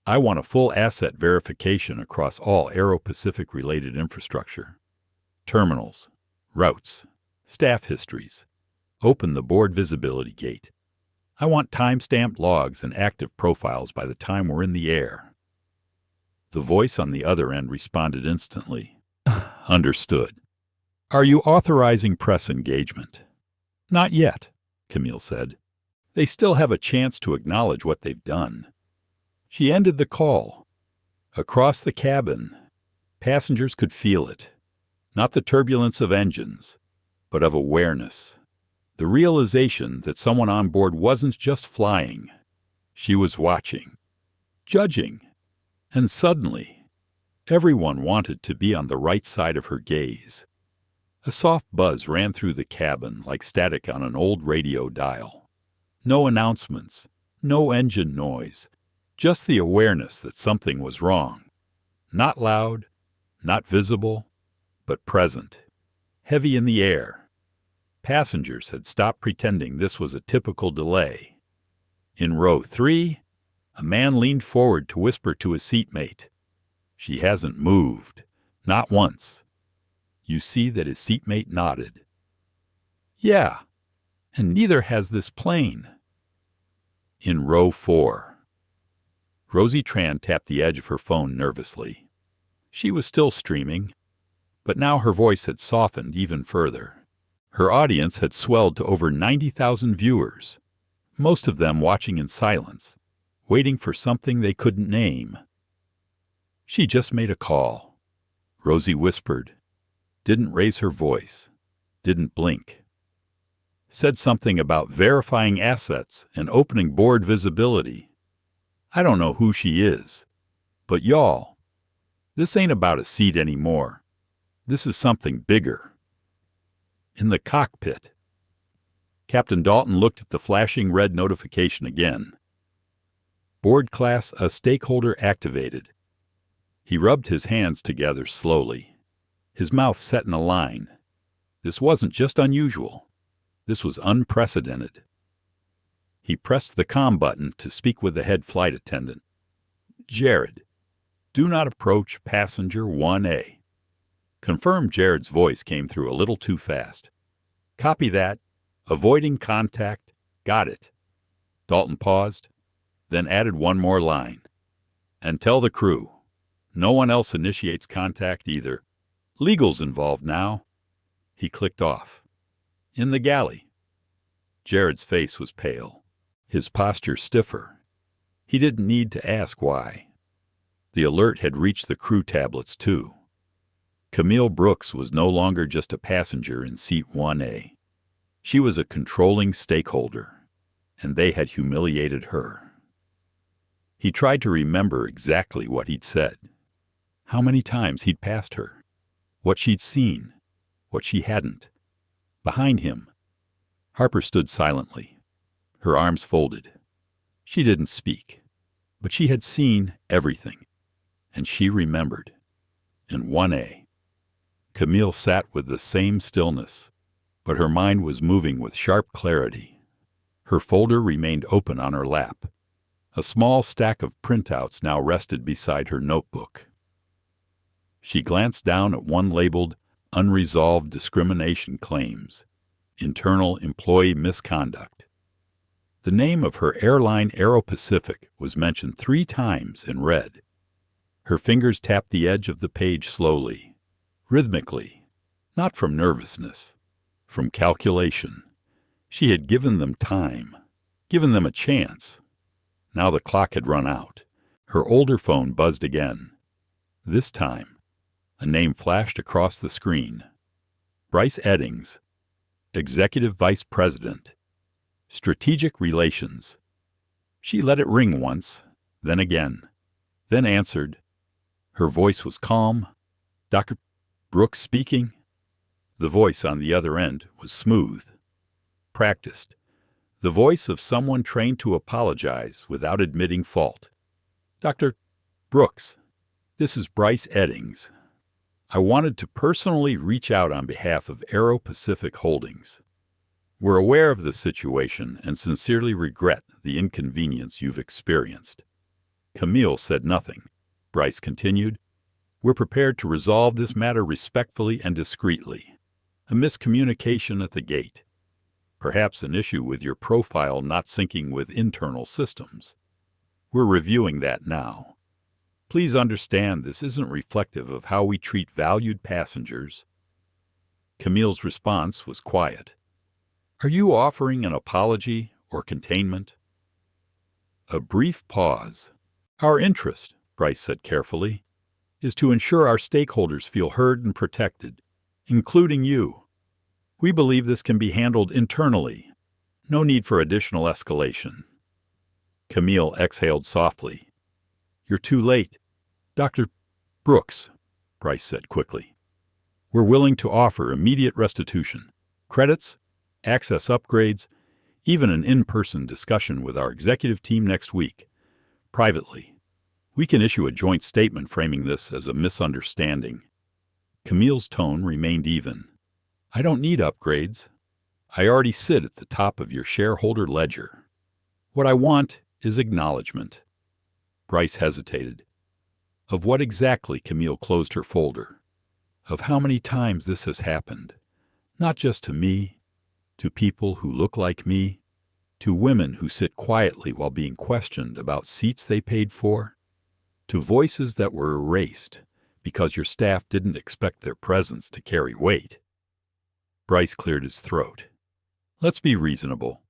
I want a full asset verification across all Aero-Pacific-related infrastructure. Terminals, routes, staff histories. Open the board visibility gate. I want time-stamped logs and active profiles by the time we're in the air. The voice on the other end responded instantly. Understood. Are you authorizing press engagement? Not yet, Camille said. They still have a chance to acknowledge what they've done. She ended the call. Across the cabin, passengers could feel it. Not the turbulence of engines, but of awareness. The realization that someone on board wasn't just flying. She was watching, judging, and suddenly, everyone wanted to be on the right side of her gaze. A soft buzz ran through the cabin like static on an old radio dial. No announcements, no engine noise, just the awareness that something was wrong. Not loud, not visible, but present, heavy in the air. Passengers had stopped pretending this was a typical delay. In row 3, a man leaned forward to whisper to his seatmate. She hasn't moved, not once. You see that his seatmate nodded. Yeah, and neither has this plane. In row 4. Rosie Tran tapped the edge of her phone nervously. She was still streaming, but now her voice had softened even further. Her audience had swelled to over 90,000 viewers, most of them watching in silence, waiting for something they couldn't name. She just made a call. Rosie whispered, didn't raise her voice, didn't blink. Said something about verifying assets and opening board visibility. I don't know who she is, but y'all, this ain't about a seat anymore. This is something bigger. In the cockpit, Captain Dalton looked at the flashing red notification again. Board class, a stakeholder activated. He rubbed his hands together slowly. His mouth set in a line. This wasn't just unusual. This was unprecedented. He pressed the comm button to speak with the head flight attendant. Jared, do not approach passenger 1A. Confirmed Jared's voice came through a little too fast. Copy that. Avoiding contact. Got it. Dalton paused, then added one more line. And tell the crew. No one else initiates contact either. Legal's involved now. He clicked off. In the galley. Jared's face was pale, his posture stiffer. He didn't need to ask why. The alert had reached the crew tablets too. Camille Brooks was no longer just a passenger in seat 1A. She was a controlling stakeholder, and they had humiliated her. He tried to remember exactly what he'd said, how many times he'd passed her, what she'd seen, what she hadn't. Behind him, Harper stood silently, her arms folded. She didn't speak, but she had seen everything, and she remembered. In 1A, Camille sat with the same stillness, but her mind was moving with sharp clarity. Her folder remained open on her lap. A small stack of printouts now rested beside her notebook. She glanced down at one labeled Unresolved Discrimination Claims, Internal Employee Misconduct. The name of her airline Aero Pacific was mentioned 3 times in red. Her fingers tapped the edge of the page slowly, rhythmically, not from nervousness, from calculation. She had given them time, given them a chance. Now the clock had run out. Her older phone buzzed again. This time, a name flashed across the screen. Bryce Eddings, Executive Vice President, Strategic Relations. She let it ring once, then again, then answered. Her voice was calm. Dr. Brooks speaking. The voice on the other end was smooth, practiced, the voice of someone trained to apologize without admitting fault. Dr. Brooks, this is Bryce Eddings. I wanted to personally reach out on behalf of Aero Pacific Holdings. We're aware of the situation and sincerely regret the inconvenience you've experienced. Camille said nothing. Bryce continued, we're prepared to resolve this matter respectfully and discreetly. A miscommunication at the gate. Perhaps an issue with your profile not syncing with internal systems. We're reviewing that now. Please understand this isn't reflective of how we treat valued passengers. Camille's response was quiet. Are you offering an apology or containment? A brief pause. Our interest, Bryce said carefully, is to ensure our stakeholders feel heard and protected, including you. We believe this can be handled internally. No need for additional escalation. Camille exhaled softly. You're too late. Dr. Brooks, Bryce said quickly. We're willing to offer immediate restitution, credits, access upgrades, even an in-person discussion with our executive team next week. Privately, we can issue a joint statement framing this as a misunderstanding. Camille's tone remained even. I don't need upgrades. I already sit at the top of your shareholder ledger. What I want is acknowledgment. Bryce hesitated. Of what exactly? Camille closed her folder. Of how many times this has happened. Not just to me, to people who look like me, to women who sit quietly while being questioned about seats they paid for, to voices that were erased because your staff didn't expect their presence to carry weight. Bryce cleared his throat. Let's be reasonable.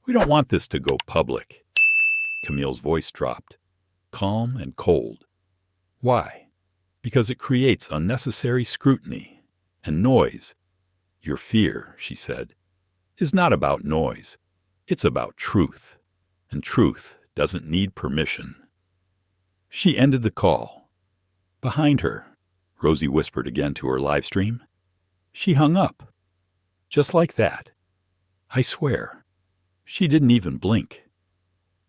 We don't want this to go public. Camille's voice dropped, calm and cold. Why? Because it creates unnecessary scrutiny and noise. Your fear, she said. is not about noise. It's about truth. And truth doesn't need permission. She ended the call. Behind her, Rosie whispered again to her live stream. She hung up. Just like that. I swear. She didn't even blink.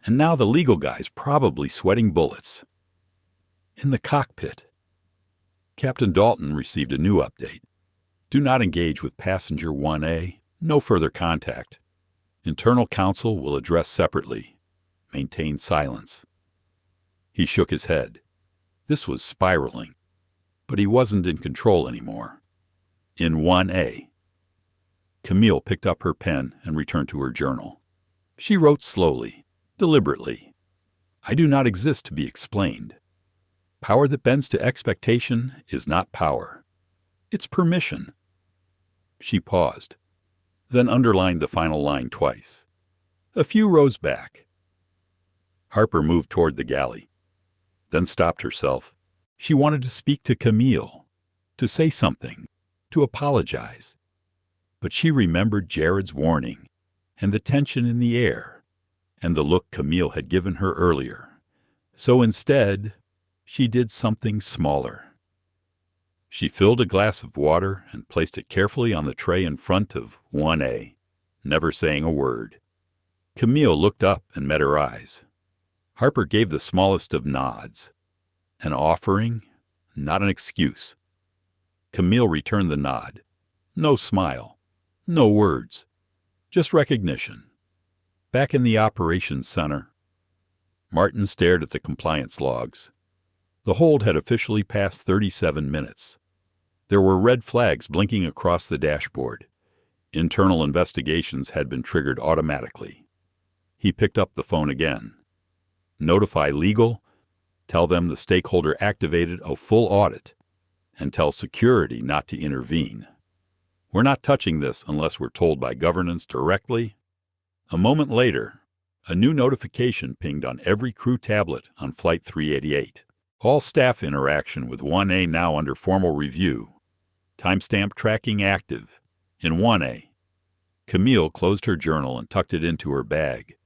And now the legal guy's probably sweating bullets. In the cockpit, Captain Dalton received a new update. Do not engage with passenger 1A. No further contact. Internal counsel will address separately. Maintain silence. He shook his head. This was spiraling. But he wasn't in control anymore. In 1A. Camille picked up her pen and returned to her journal. She wrote slowly, deliberately. I do not exist to be explained. Power that bends to expectation is not power. It's permission. She paused, then underlined the final line twice. A few rows back. Harper moved toward the galley, then stopped herself. She wanted to speak to Camille, to say something, to apologize. But she remembered Jared's warning, and the tension in the air, and the look Camille had given her earlier. So instead, she did something smaller. She filled a glass of water and placed it carefully on the tray in front of 1A, never saying a word. Camille looked up and met her eyes. Harper gave the smallest of nods. An offering, not an excuse. Camille returned the nod. No smile, no words, just recognition. Back in the operations center, Martin stared at the compliance logs. The hold had officially passed 37 minutes. There were red flags blinking across the dashboard. Internal investigations had been triggered automatically. He picked up the phone again. Notify legal, tell them the stakeholder activated a full audit, and tell security not to intervene. We're not touching this unless we're told by governance directly. A moment later, a new notification pinged on every crew tablet on Flight 388. All staff interaction with 1A now under formal review. Timestamp tracking active. In 1A. Camille closed her journal and tucked it into her bag.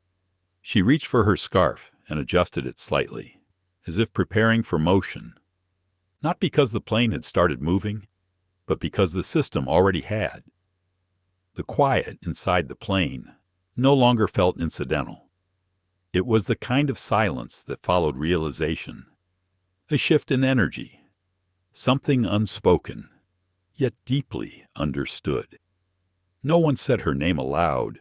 She reached for her scarf and adjusted it slightly, as if preparing for motion. Not because the plane had started moving, but because the system already had. The quiet inside the plane no longer felt incidental. It was the kind of silence that followed realization. A shift in energy. Something unspoken, yet deeply understood. No one said her name aloud,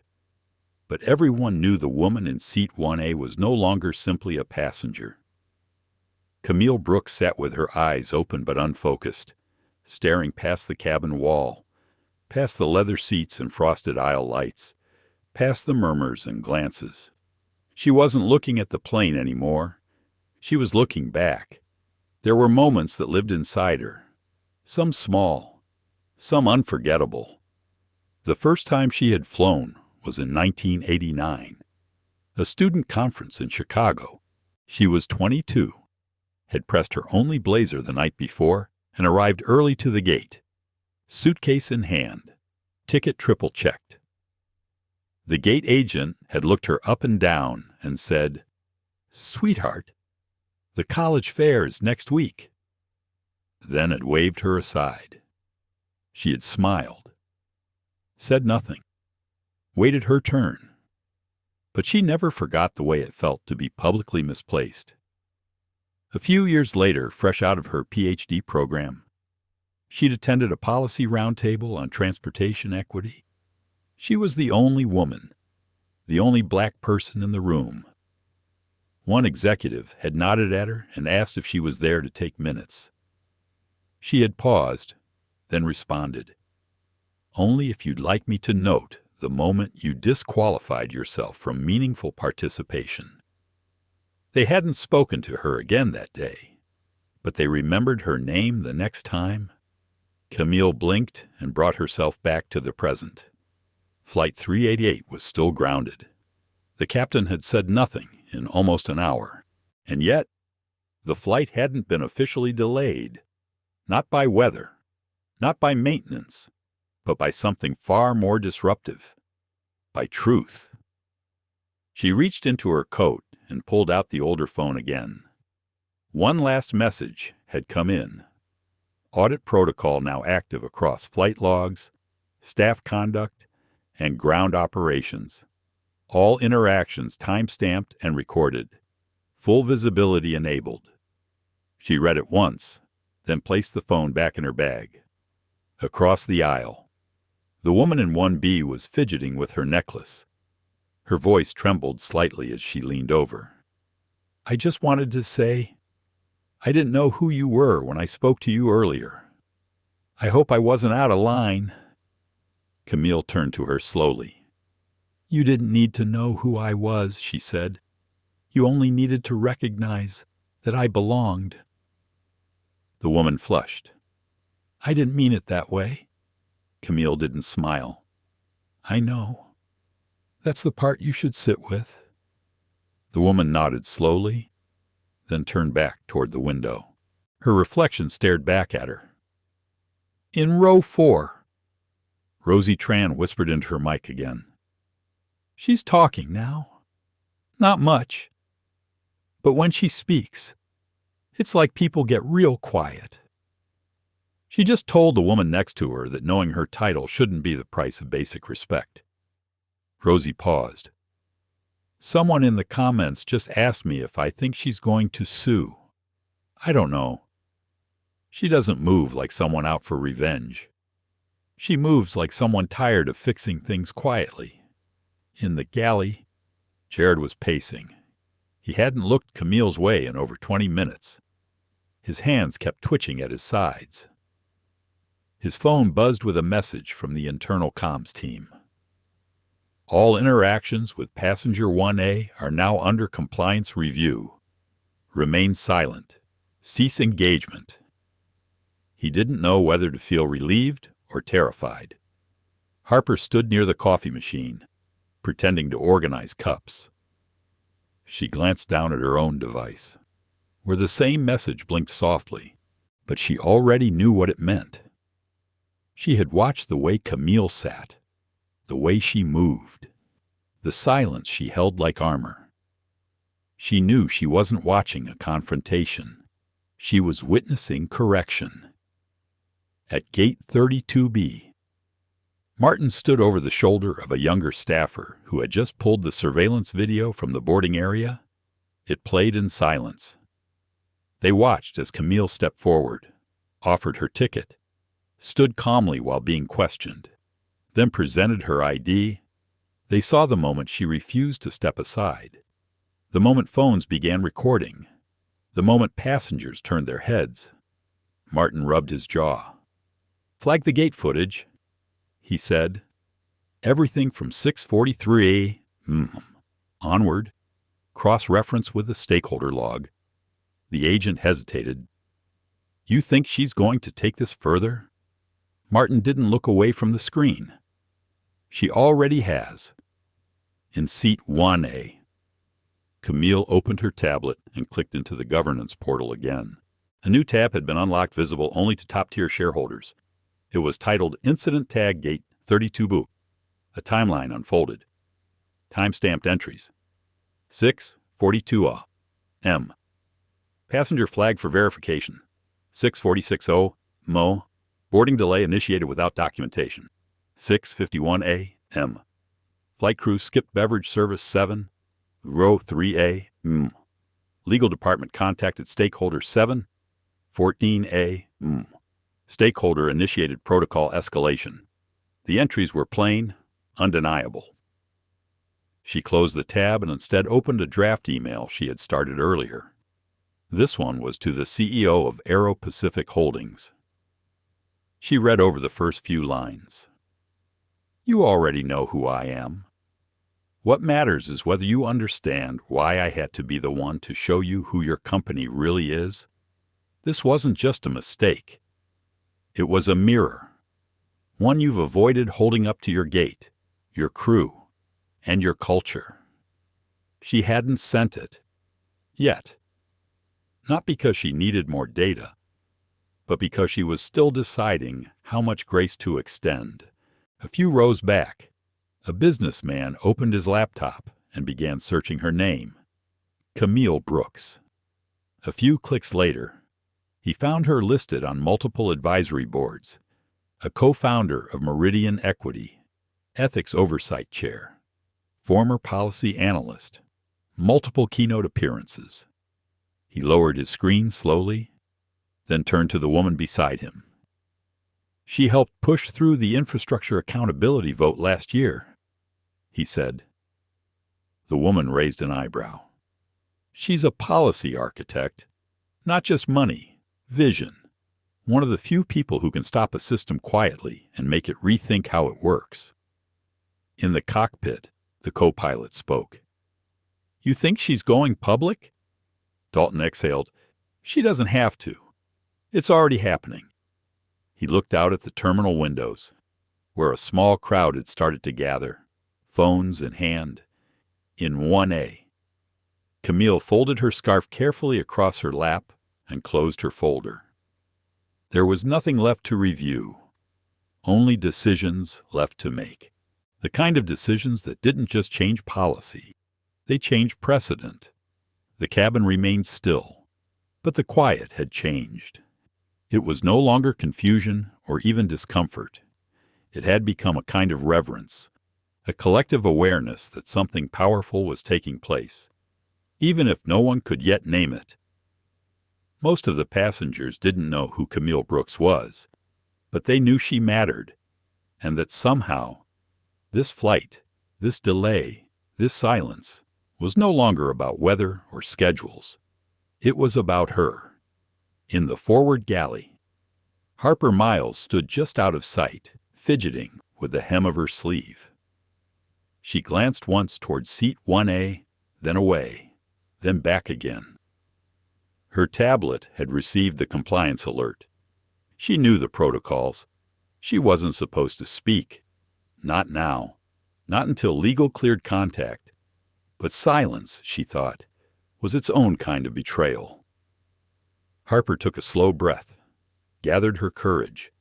but everyone knew the woman in seat 1A was no longer simply a passenger. Camille Brooks sat with her eyes open but unfocused, staring past the cabin wall, past the leather seats and frosted aisle lights, past the murmurs and glances. She wasn't looking at the plane anymore. She was looking back. There were moments that lived inside her, some small, some unforgettable. The first time she had flown was in 1989, a student conference in Chicago. She was 22, had pressed her only blazer the night before, and arrived early to the gate, suitcase in hand, ticket triple-checked. The gate agent had looked her up and down and said, "Sweetheart, the college fair is next week," then had waved her aside. She had smiled, said nothing, waited her turn. But she never forgot the way it felt to be publicly misplaced. A few years later, fresh out of her PhD program, she'd attended a policy roundtable on transportation equity. She was the only woman, the only black person in the room. One executive had nodded at her and asked if she was there to take minutes. She had paused, then responded, "Only if you'd like me to note the moment you disqualified yourself from meaningful participation." They hadn't spoken to her again that day, but they remembered her name the next time. Camille blinked and brought herself back to the present. Flight 388 was still grounded. The captain had said nothing in almost an hour, and yet the flight hadn't been officially delayed, not by weather, not by maintenance, but by something far more disruptive. by truth. She reached into her coat and pulled out the older phone again. One last message had come in. Audit protocol now active across flight logs, staff conduct, and ground operations. All interactions time-stamped and recorded. Full visibility enabled. She read it once, then placed the phone back in her bag. Across the aisle, the woman in 1B was fidgeting with her necklace. Her voice trembled slightly as she leaned over. "I just wanted to say, I didn't know who you were when I spoke to you earlier. I hope I wasn't out of line." Camille turned to her slowly. "You didn't need to know who I was," she said. "You only needed to recognize that I belonged." The woman flushed. "I didn't mean it that way." Camille didn't smile. "I know. That's the part you should sit with." The woman nodded slowly, then turned back toward the window. Her reflection stared back at her. "In row 4. Rosie Tran whispered into her mic again. "She's talking now. Not much. But when she speaks, it's like people get real quiet." She just told the woman next to her that knowing her title shouldn't be the price of basic respect. Rosie paused. "Someone in the comments just asked me if I think she's going to sue. I don't know. She doesn't move like someone out for revenge. She moves like someone tired of fixing things quietly." In the galley, Jared was pacing. He hadn't looked Camille's way in over 20 minutes. His hands kept twitching at his sides. His phone buzzed with a message from the internal comms team. "All interactions with passenger 1A are now under compliance review. Remain silent. Cease engagement." He didn't know whether to feel relieved or terrified. Harper stood near the coffee machine, pretending to organize cups. She glanced down at her own device, where the same message blinked softly, but she already knew what it meant. She had watched the way Camille sat, the way she moved, the silence she held like armor. She knew she wasn't watching a confrontation. She was witnessing correction. At gate 32B, Martin stood over the shoulder of a younger staffer who had just pulled the surveillance video from the boarding area. It played in silence. They watched as Camille stepped forward, offered her ticket, stood calmly while being questioned, then presented her ID. They saw the moment she refused to step aside, the moment phones began recording, the moment passengers turned their heads. Martin rubbed his jaw. "Flag the gate footage," he said. "Everything from 643 onward. Cross-reference with the stakeholder log." The agent hesitated. "You think she's going to take this further?" Martin didn't look away from the screen. "She already has. In seat 1A. Camille opened her tablet and clicked into the governance portal again. A new tab had been unlocked, visible only to top-tier shareholders. It was titled Incident Tag Gate 32B. A timeline unfolded. Time-stamped entries. 6:42 M. Passenger flagged for verification. 6:46 Mo. Boarding delay initiated without documentation. 6:51 A.M. Flight crew skipped beverage service 7, row 3A. Legal department contacted stakeholder 7, 14A. Stakeholder initiated protocol escalation. The entries were plain, undeniable. She closed the tab and instead opened a draft email she had started earlier. This one was to the CEO of Aero Pacific Holdings. She read over the first few lines. "You already know who I am. What matters is whether you understand why I had to be the one to show you who your company really is. This wasn't just a mistake. It was a mirror. One you've avoided holding up to your gate, your crew, and your culture." She hadn't sent it. Yet. Not because she needed more data, but because she was still deciding how much grace to extend. A few rows back, A businessman opened his laptop and began searching her name, Camille Brooks. A few clicks later, he found her listed on multiple advisory boards, a co-founder of Meridian Equity, ethics oversight chair, former policy analyst, multiple keynote appearances. He lowered his screen slowly, then turned to the woman beside him. "She helped push through the infrastructure accountability vote last year," he said. The woman raised an eyebrow. "She's a policy architect, not just money, vision. One of the few people who can stop a system quietly and make it rethink how it works." In the cockpit, the co-pilot spoke. "You think she's going public?" Dalton exhaled. "She doesn't have to. It's already happening." He looked out at the terminal windows, where a small crowd had started to gather, phones in hand, in 1A. Camille folded her scarf carefully across her lap and closed her folder. There was nothing left to review, only decisions left to make. The kind of decisions that didn't just change policy, they changed precedent. The cabin remained still, but the quiet had changed. It was no longer confusion or even discomfort. It had become a kind of reverence, a collective awareness that something powerful was taking place, even if no one could yet name it. Most of the passengers didn't know who Camille Brooks was, but they knew she mattered, and that somehow, this flight, this delay, this silence, was no longer about weather or schedules. It was about her. In the forward galley, Harper Miles stood just out of sight, fidgeting with the hem of her sleeve. She glanced once toward seat 1A, then away, then back again. Her tablet had received the compliance alert. She knew the protocols. She wasn't supposed to speak. Not now. Not until legal cleared contact. But silence, she thought, was its own kind of betrayal. Harper took a slow breath, gathered her courage,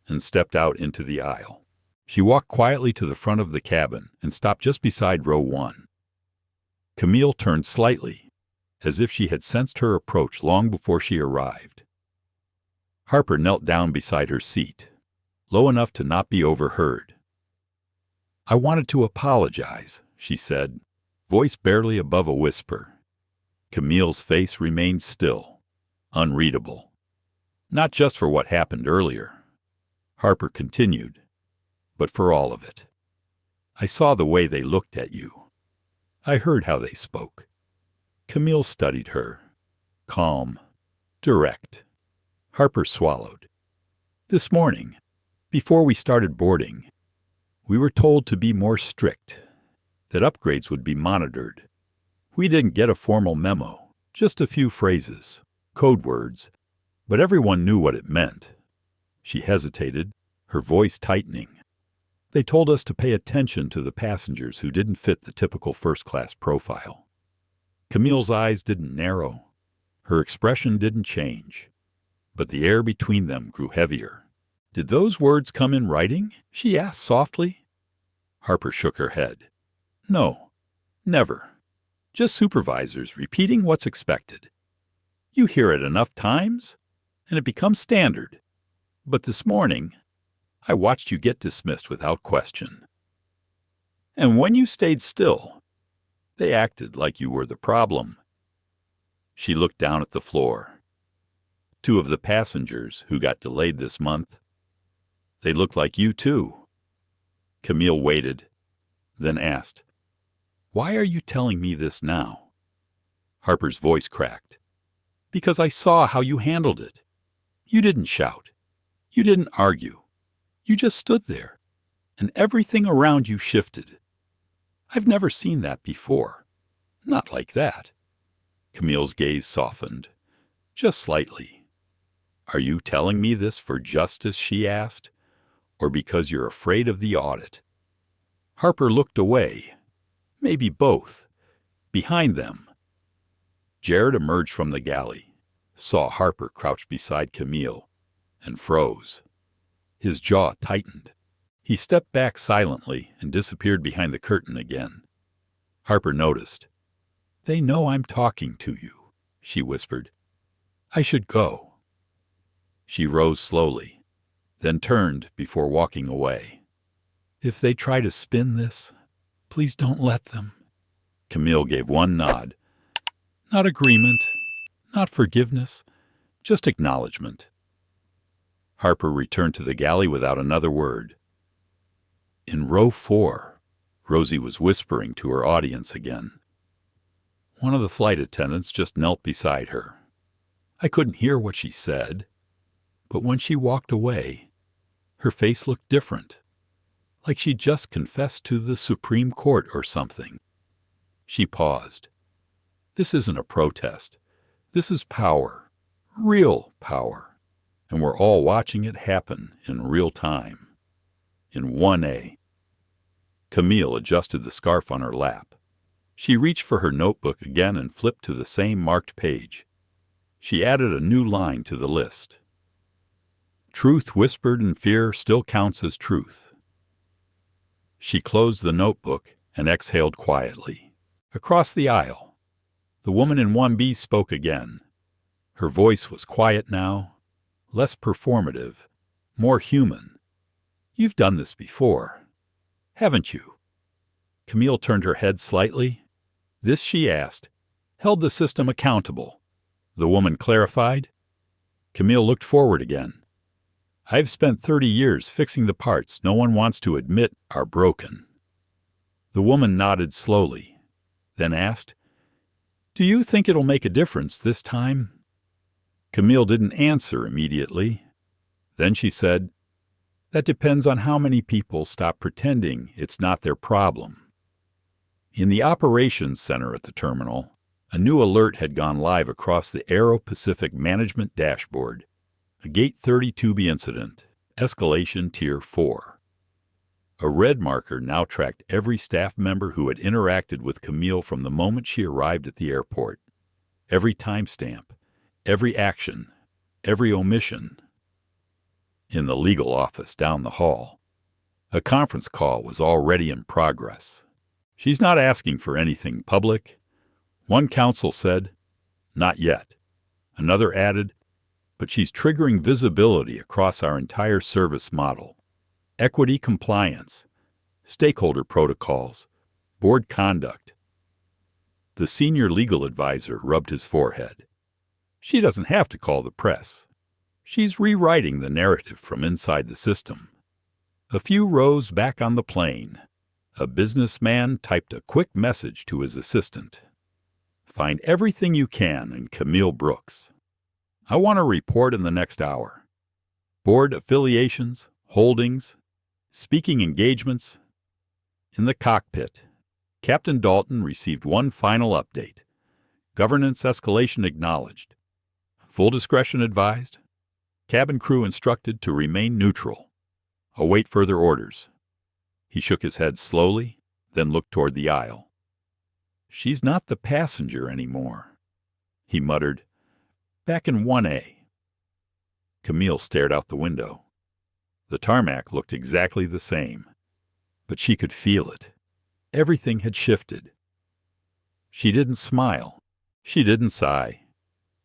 and stepped out into the aisle. She walked quietly to the front of the cabin and stopped just beside row 1. Camille turned slightly, as if she had sensed her approach long before she arrived. Harper knelt down beside her seat, low enough to not be overheard. "I wanted to apologize," she said, voice barely above a whisper. Camille's face remained still, unreadable. "Not just for what happened earlier," Harper continued, "but for all of it. I saw the way they looked at you. I heard how they spoke." Camille studied her, calm, direct. Harper swallowed. "This morning, before we started boarding, we were told to be more strict, that upgrades would be monitored. We didn't get a formal memo, just a few phrases, code words, but everyone knew what it meant." She hesitated, her voice tightening. "They told us to pay attention to the passengers who didn't fit the typical first-class profile." Camille's eyes didn't narrow. Her expression didn't change. But the air between them grew heavier. "Did those words come in writing?" she asked softly. Harper shook her head. "No, never. Just supervisors repeating what's expected. You hear it enough times, and it becomes standard. But this morning, I watched you get dismissed without question. And when you stayed still, they acted like you were the problem." She looked down at the floor. 2 of the passengers who got delayed this month. They looked like you too. Camille waited, then asked, "Why are you telling me this now?" Harper's voice cracked. "Because I saw how you handled it. You didn't shout. You didn't argue. You just stood there, and everything around you shifted. I've never seen that before. Not like that." Camille's gaze softened, just slightly. "Are you telling me this for justice?" she asked, "or because you're afraid of the audit?" Harper looked away. Maybe both. Behind them, Jared emerged from the galley, saw Harper crouched beside Camille, and froze. His jaw tightened. He stepped back silently and disappeared behind the curtain again. Harper noticed. "They know I'm talking to you," she whispered. "I should go." She rose slowly, then turned before walking away. "If they try to spin this, please don't let them." Camille gave one nod. "Not agreement, not forgiveness, just acknowledgment." Harper returned to the galley without another word. "In row 4, Rosie was whispering to her audience again. One of the flight attendants just knelt beside her. I couldn't hear what she said, but when she walked away, her face looked different, like she'd just confessed to the Supreme Court or something. She paused. This isn't a protest. This is power, real power, and we're all watching it happen in real time. In 1A. Camille adjusted the scarf on her lap. She reached for her notebook again and flipped to the same marked page. She added a new line to the list. Truth whispered in fear still counts as truth. She closed the notebook and exhaled quietly. Across the aisle, the woman in 1B spoke again. Her voice was quiet now, less performative, more human. You've done this before, haven't you? Camille turned her head slightly. This, she asked, held the system accountable. The woman clarified. Camille looked forward again. I've spent 30 years fixing the parts no one wants to admit are broken. The woman nodded slowly, then asked, Do you think it'll make a difference this time? Camille didn't answer immediately. Then she said, That depends on how many people stop pretending it's not their problem. In the operations center at the terminal, a new alert had gone live across the Aero Pacific Management dashboard. A Gate 32B incident, Escalation Tier 4. A red marker now tracked every staff member who had interacted with Camille from the moment she arrived at the airport. Every timestamp, every action, every omission. In the legal office down the hall, a conference call was already in progress. She's not asking for anything public. One counsel said, Not yet. Another added, But she's triggering visibility across our entire service model. Equity compliance, stakeholder protocols, board conduct. The senior legal advisor rubbed his forehead. She doesn't have to call the press. She's rewriting the narrative from inside the system. A few rows back on the plane, a businessman typed a quick message to his assistant. Find everything you can in Camille Brooks. I want a report in the next hour. Board affiliations, holdings, speaking engagements. In the cockpit, Captain Dalton received one final update. Governance escalation acknowledged. Full discretion advised. Cabin crew instructed to remain neutral. Await further orders. He shook his head slowly, then looked toward the aisle. She's not the passenger anymore, he muttered. Back in 1A. Camille stared out the window. The tarmac looked exactly the same, but she could feel it. Everything had shifted. She didn't smile. She didn't sigh.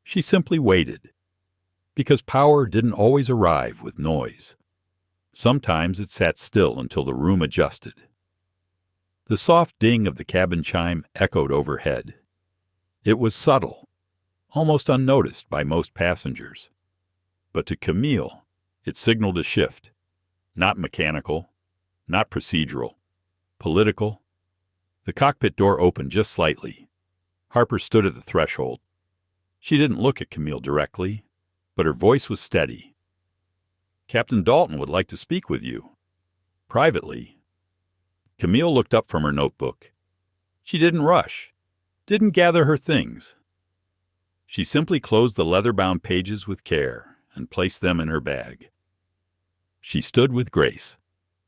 She simply waited, because power didn't always arrive with noise. Sometimes it sat still until the room adjusted. The soft ding of the cabin chime echoed overhead. It was subtle, almost unnoticed by most passengers. But to Camille, it signaled a shift. Not mechanical, not procedural, political. The cockpit door opened just slightly. Harper stood at the threshold. She didn't look at Camille directly, but her voice was steady. Captain Dalton would like to speak with you. Privately. Camille looked up from her notebook. She didn't rush, didn't gather her things. She simply closed the leather-bound pages with care and placed them in her bag. She stood with grace,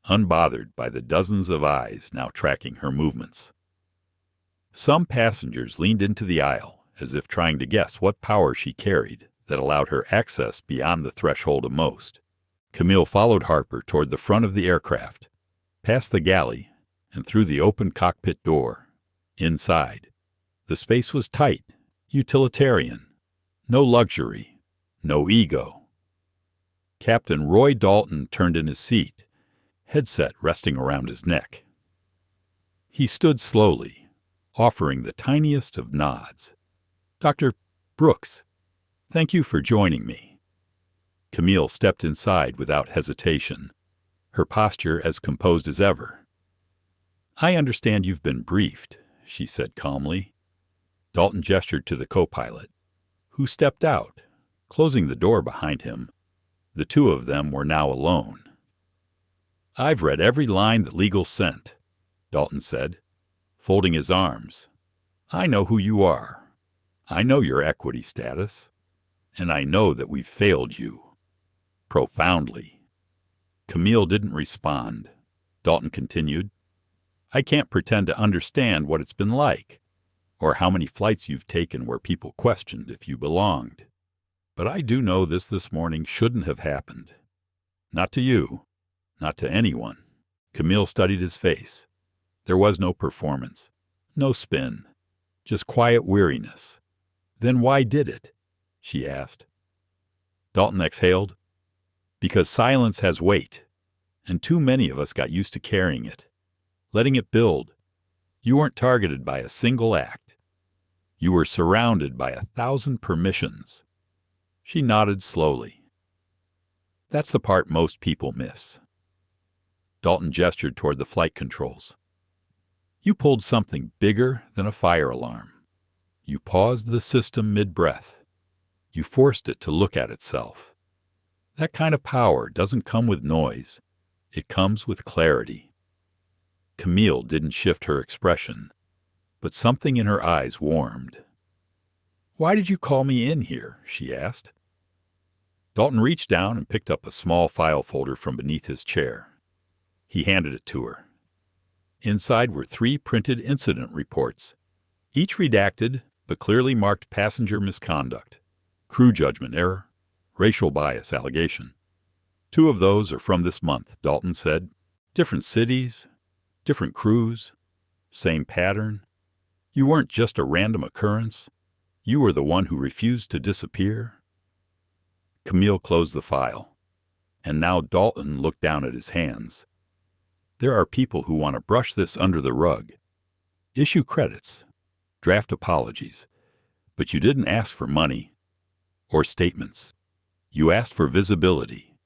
unbothered by the dozens of eyes now tracking her movements. Some passengers leaned into the aisle as if trying to guess what power she carried that allowed her access beyond the threshold of most. Camille followed Harper toward the front of the aircraft, past the galley, and through the open cockpit door. Inside, the space was tight, utilitarian. No luxury, no ego. Captain Roy Dalton turned in his seat, headset resting around his neck. He stood slowly, offering the tiniest of nods. "Dr. Brooks, thank you for joining me." Camille stepped inside without hesitation, her posture as composed as ever. "I understand you've been briefed," she said calmly. Dalton gestured to the co-pilot, who stepped out, closing the door behind him. The two of them were now alone. "I've read every line that legal sent," Dalton said, folding his arms. "I know who you are. I know your equity status. And I know that we've failed you. Profoundly." Camille didn't respond. Dalton continued, "I can't pretend to understand what it's been like, or how many flights you've taken where people questioned if you belonged. But I do know this morning shouldn't have happened. Not to you, not to anyone." Camille studied his face. There was no performance, no spin, just quiet weariness. "Then why did it?" she asked. Dalton exhaled. "Because silence has weight, and too many of us got used to carrying it, letting it build. You weren't targeted by a single act. You were surrounded by 1,000 permissions." She nodded slowly. "That's the part most people miss." Dalton gestured toward the flight controls. "You pulled something bigger than a fire alarm. You paused the system mid-breath. You forced it to look at itself. That kind of power doesn't come with noise. It comes with clarity." Camille didn't shift her expression, but something in her eyes warmed. "Why did you call me in here?" she asked. Dalton reached down and picked up a small file folder from beneath his chair. He handed it to her. Inside were 3 printed incident reports, each redacted but clearly marked passenger misconduct, crew judgment error, racial bias allegation. 2 of those are from this month, Dalton said. Different cities, different crews, same pattern. You weren't just a random occurrence. You were the one who refused to disappear." Camille closed the file, and now Dalton looked down at his hands. "There are people who want to brush this under the rug, issue credits, draft apologies, but you didn't ask for money or statements. You asked for visibility."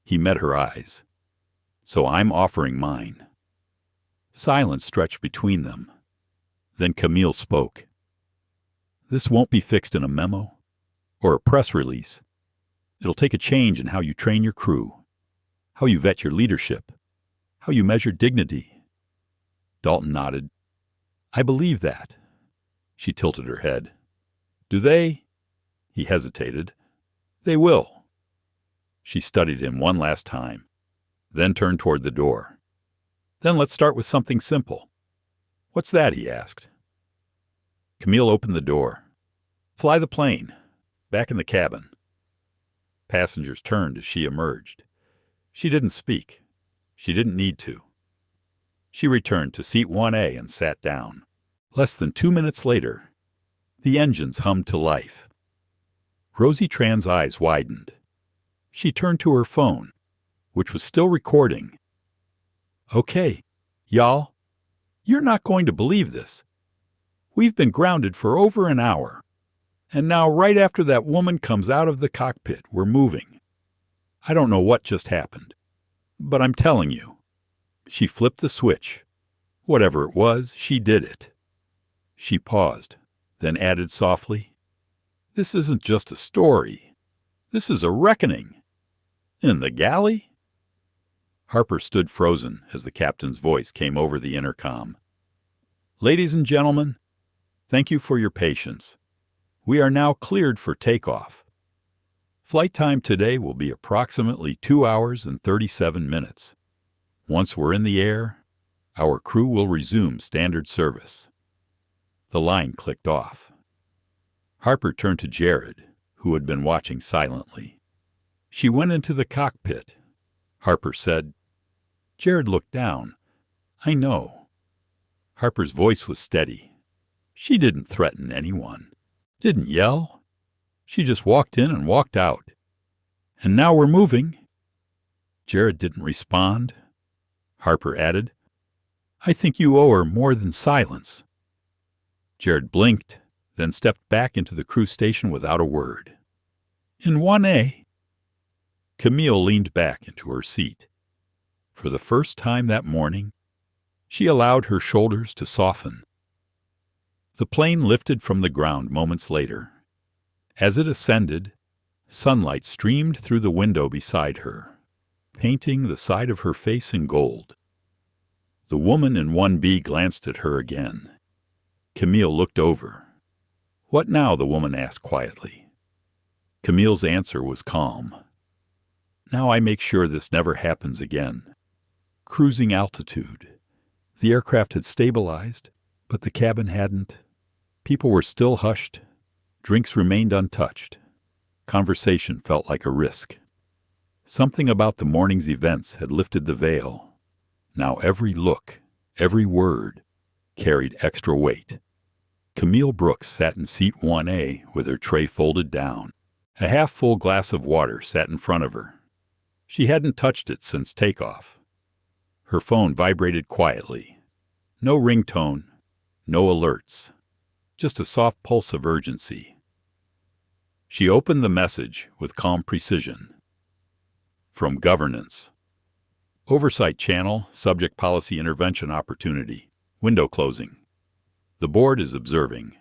He met her eyes. "So I'm offering mine." Silence stretched between them. Then Camille spoke. "This won't be fixed in a memo or a press release. It'll take a change in how you train your crew, how you vet your leadership, how you measure dignity." Dalton nodded. "I believe that." She tilted her head. "Do they?" He hesitated. "They will." She studied him one last time, then turned toward the door. "Then let's start with something simple." "What's that?" he asked. Camille opened the door. "Fly the plane. Back in the cabin." Passengers turned as she emerged. She didn't speak. She didn't need to. She returned to seat 1A and sat down. Less than 2 minutes later, the engines hummed to life. Rosie Tran's eyes widened. She turned to her phone, which was still recording. "Okay, y'all, you're not going to believe this. We've been grounded for over an hour, and now right after that woman comes out of the cockpit, we're moving. I don't know what just happened, but I'm telling you." She flipped the switch. Whatever it was, she did it. She paused, then added softly, "This isn't just a story. This is a reckoning. In the galley?" Harper stood frozen as the captain's voice came over the intercom. "Ladies and gentlemen, thank you for your patience. We are now cleared for takeoff. Flight time today will be approximately 2 hours and 37 minutes. Once we're in the air, our crew will resume standard service." The line clicked off. Harper turned to Jared, who had been watching silently. She went into the cockpit. Harper said. Jared looked down. I know. Harper's voice was steady. She didn't threaten anyone. Didn't yell. She just walked in and walked out. And now we're moving. Jared didn't respond. Harper added, I think you owe her more than silence. Jared blinked, then stepped back into the crew station without a word. In 1A. Camille leaned back into her seat. For the first time that morning, she allowed her shoulders to soften. The plane lifted from the ground moments later. As it ascended, sunlight streamed through the window beside her, painting the side of her face in gold. The woman in 1B glanced at her again. Camille looked over. What now? The woman asked quietly. Camille's answer was calm. Now I make sure this never happens again. Cruising altitude. The aircraft had stabilized, but the cabin hadn't. People were still hushed. Drinks remained untouched. Conversation felt like a risk. Something about the morning's events had lifted the veil. Now every look, every word, carried extra weight. Camille Brooks sat in seat 1A with her tray folded down. A half-full glass of water sat in front of her. She hadn't touched it since takeoff. Her phone vibrated quietly. No ringtone, no alerts, just a soft pulse of urgency. She opened the message with calm precision. From Governance. Oversight Channel, Subject Policy Intervention Opportunity, Window Closing. The board is observing.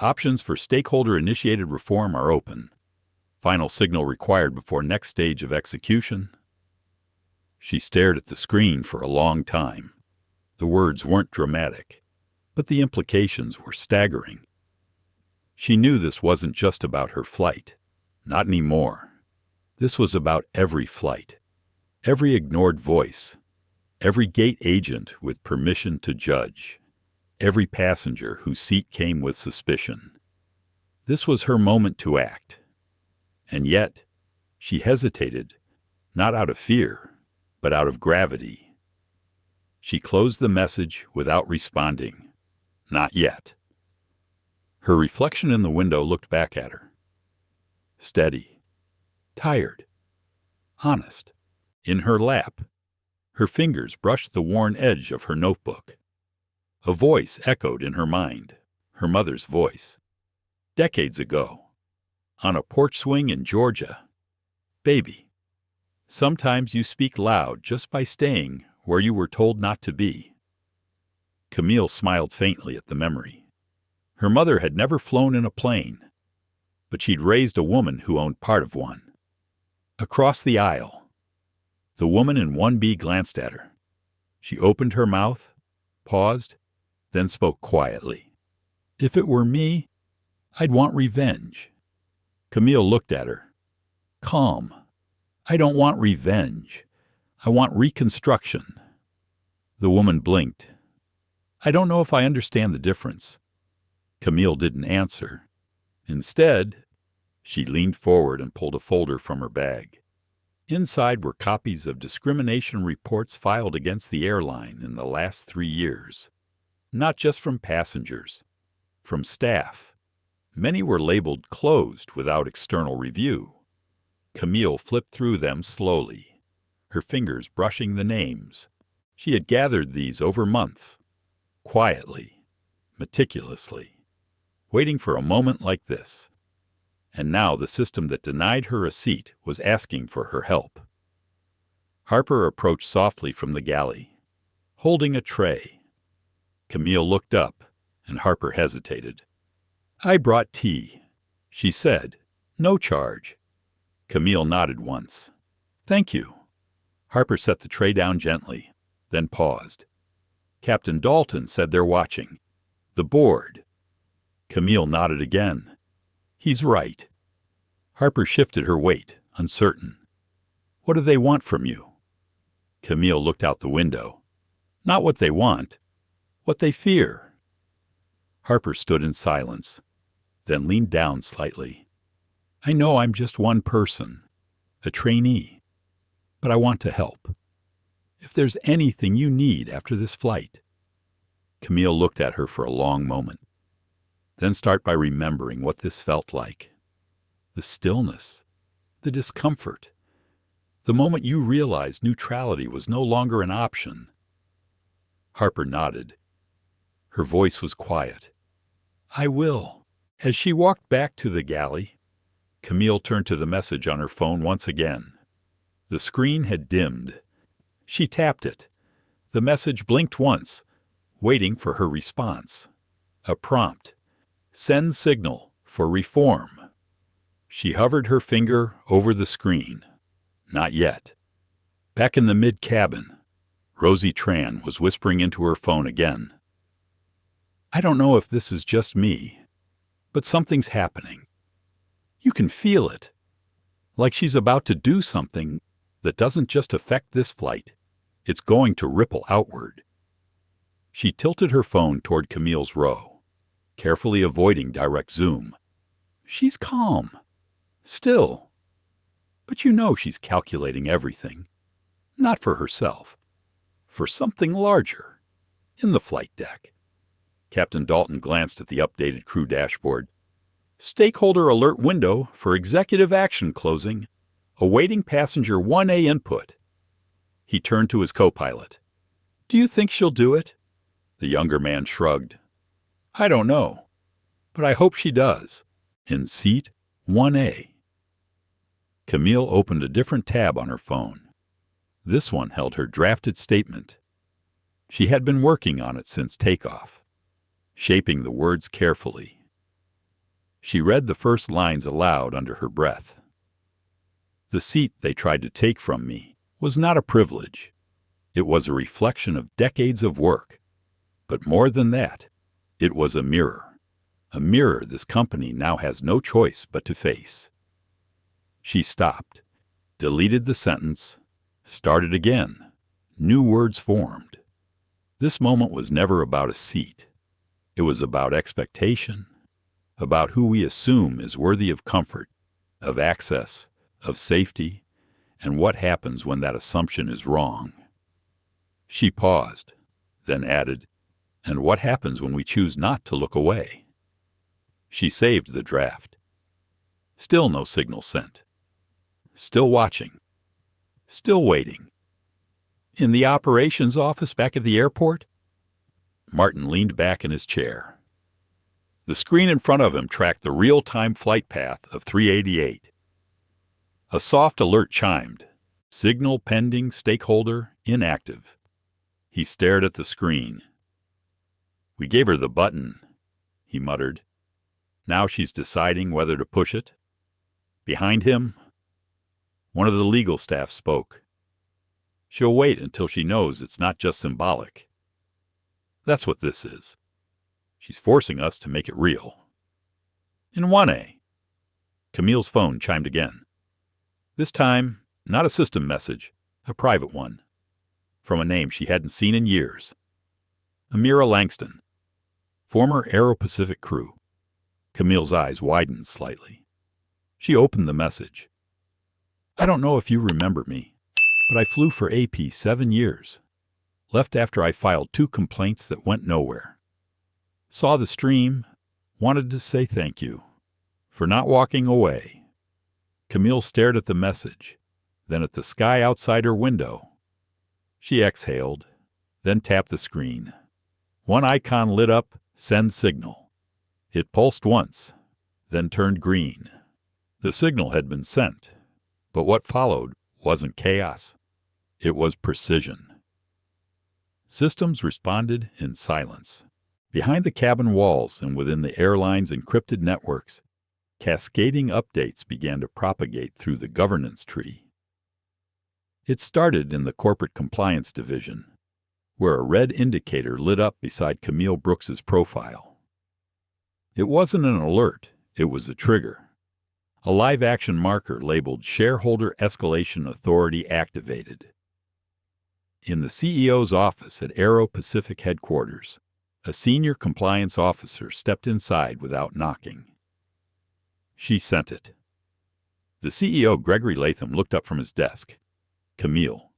Options for stakeholder-initiated reform are open. Final signal required before next stage of execution. She stared at the screen for a long time. The words weren't dramatic, but the implications were staggering. She knew this wasn't just about her flight. Not anymore. This was about every flight. Every ignored voice, every gate agent with permission to judge, every passenger whose seat came with suspicion. This was her moment to act. And yet, she hesitated, not out of fear, but out of gravity. She closed the message without responding. Not yet. Her reflection in the window looked back at her. Steady, tired, honest. In her lap, her fingers brushed the worn edge of her notebook. A voice echoed in her mind, her mother's voice. Decades ago, on a porch swing in Georgia. Baby, sometimes you speak loud just by staying where you were told not to be. Camille smiled faintly at the memory. Her mother had never flown in a plane, but she'd raised a woman who owned part of one. Across the aisle, the woman in 1B glanced at her. She opened her mouth, paused, then spoke quietly. If it were me, I'd want revenge. Camille looked at her. Calm. I don't want revenge. I want reconstruction. The woman blinked. I don't know if I understand the difference. Camille didn't answer. Instead, she leaned forward and pulled a folder from her bag. Inside were copies of discrimination reports filed against the airline in the last 3 years. Not just from passengers, from staff. Many were labeled closed without external review. Camille flipped through them slowly, her fingers brushing the names. She had gathered these over months, quietly, meticulously, waiting for a moment like this. And now the system that denied her a seat was asking for her help. Harper approached softly from the galley, holding a tray. Camille looked up, and Harper hesitated. I brought tea, she said. No charge. Camille nodded once. Thank you. Harper set the tray down gently, then paused. Captain Dalton said they're watching. The board. Camille nodded again. He's right. Harper shifted her weight, uncertain. What do they want from you? Camille looked out the window. Not what they want, what they fear. Harper stood in silence, then leaned down slightly. I know I'm just one person, a trainee, but I want to help. If there's anything you need after this flight." Camille looked at her for a long moment. Then start by remembering what this felt like. The stillness, the discomfort, the moment you realized neutrality was no longer an option. Harper nodded. Her voice was quiet. "I will." As she walked back to the galley, Camille turned to the message on her phone once again. The screen had dimmed. She tapped it. The message blinked once, waiting for her response. A prompt. Send signal for reform. She hovered her finger over the screen. Not yet. Back in the mid-cabin, Rosie Tran was whispering into her phone again. "I don't know if this is just me, but something's happening. You can feel it. Like she's about to do something that doesn't just affect this flight. It's going to ripple outward." She tilted her phone toward Camille's row, carefully avoiding direct zoom. She's calm. Still. But you know she's calculating everything. Not for herself. For something larger. In the flight deck. Captain Dalton glanced at the updated crew dashboard. "Stakeholder alert window for executive action closing. Awaiting passenger 1A input." He turned to his co-pilot. "Do you think she'll do it?" The younger man shrugged. "I don't know, but I hope she does." In seat 1A. Camille opened a different tab on her phone. This one held her drafted statement. She had been working on it since takeoff, shaping the words carefully. She read the first lines aloud under her breath. "The seat they tried to take from me was not a privilege. It was a reflection of decades of work. But more than that, it was a mirror this company now has no choice but to face." She stopped, deleted the sentence, started again. New words formed. This moment was never about a seat. It was about expectation, about who we assume is worthy of comfort, of access, of safety, and what happens when that assumption is wrong. She paused, then added, "And what happens when we choose not to look away?" She saved the draft. Still no signal sent. Still watching. Still waiting. In the operations office back at the airport, Martin leaned back in his chair. The screen in front of him tracked the real-time flight path of 388. A soft alert chimed. Signal pending, stakeholder inactive. He stared at the screen. "We gave her the button," he muttered. "Now she's deciding whether to push it." Behind him, one of the legal staff spoke. "She'll wait until she knows it's not just symbolic. That's what this is. She's forcing us to make it real." In 1A, Camille's phone chimed again. This time, not a system message, a private one, from a name she hadn't seen in years. Amira Langston, former Aero Pacific crew. Camille's eyes widened slightly. She opened the message. "I don't know if you remember me, but I flew for AP 7 years. Left after I filed 2 complaints that went nowhere. Saw the stream, wanted to say thank you for not walking away." Camille stared at the message, then at the sky outside her window. She exhaled, then tapped the screen. One icon lit up, "Send signal." It pulsed once, then turned green. The signal had been sent, but what followed wasn't chaos. It was precision. Systems responded in silence. Behind the cabin walls and within the airline's encrypted networks, cascading updates began to propagate through the governance tree. It started in the corporate compliance division, where a red indicator lit up beside Camille Brooks's profile. It wasn't an alert, it was a trigger. A live-action marker labeled Shareholder Escalation Authority Activated. In the CEO's office at Aero Pacific headquarters, a senior compliance officer stepped inside without knocking. She sent it. The CEO, Gregory Latham, looked up from his desk. Camille.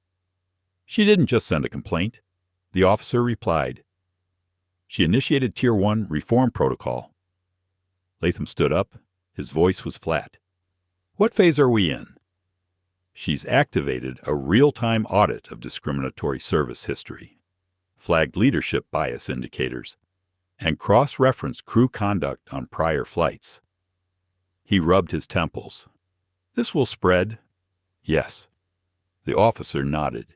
She didn't just send a complaint. The officer replied. She initiated Tier 1 reform protocol. Latham stood up. His voice was flat. What phase are we in? She's activated a real-time audit of discriminatory service history, flagged leadership bias indicators, and cross-referenced crew conduct on prior flights. He rubbed his temples. This will spread? Yes. The officer nodded.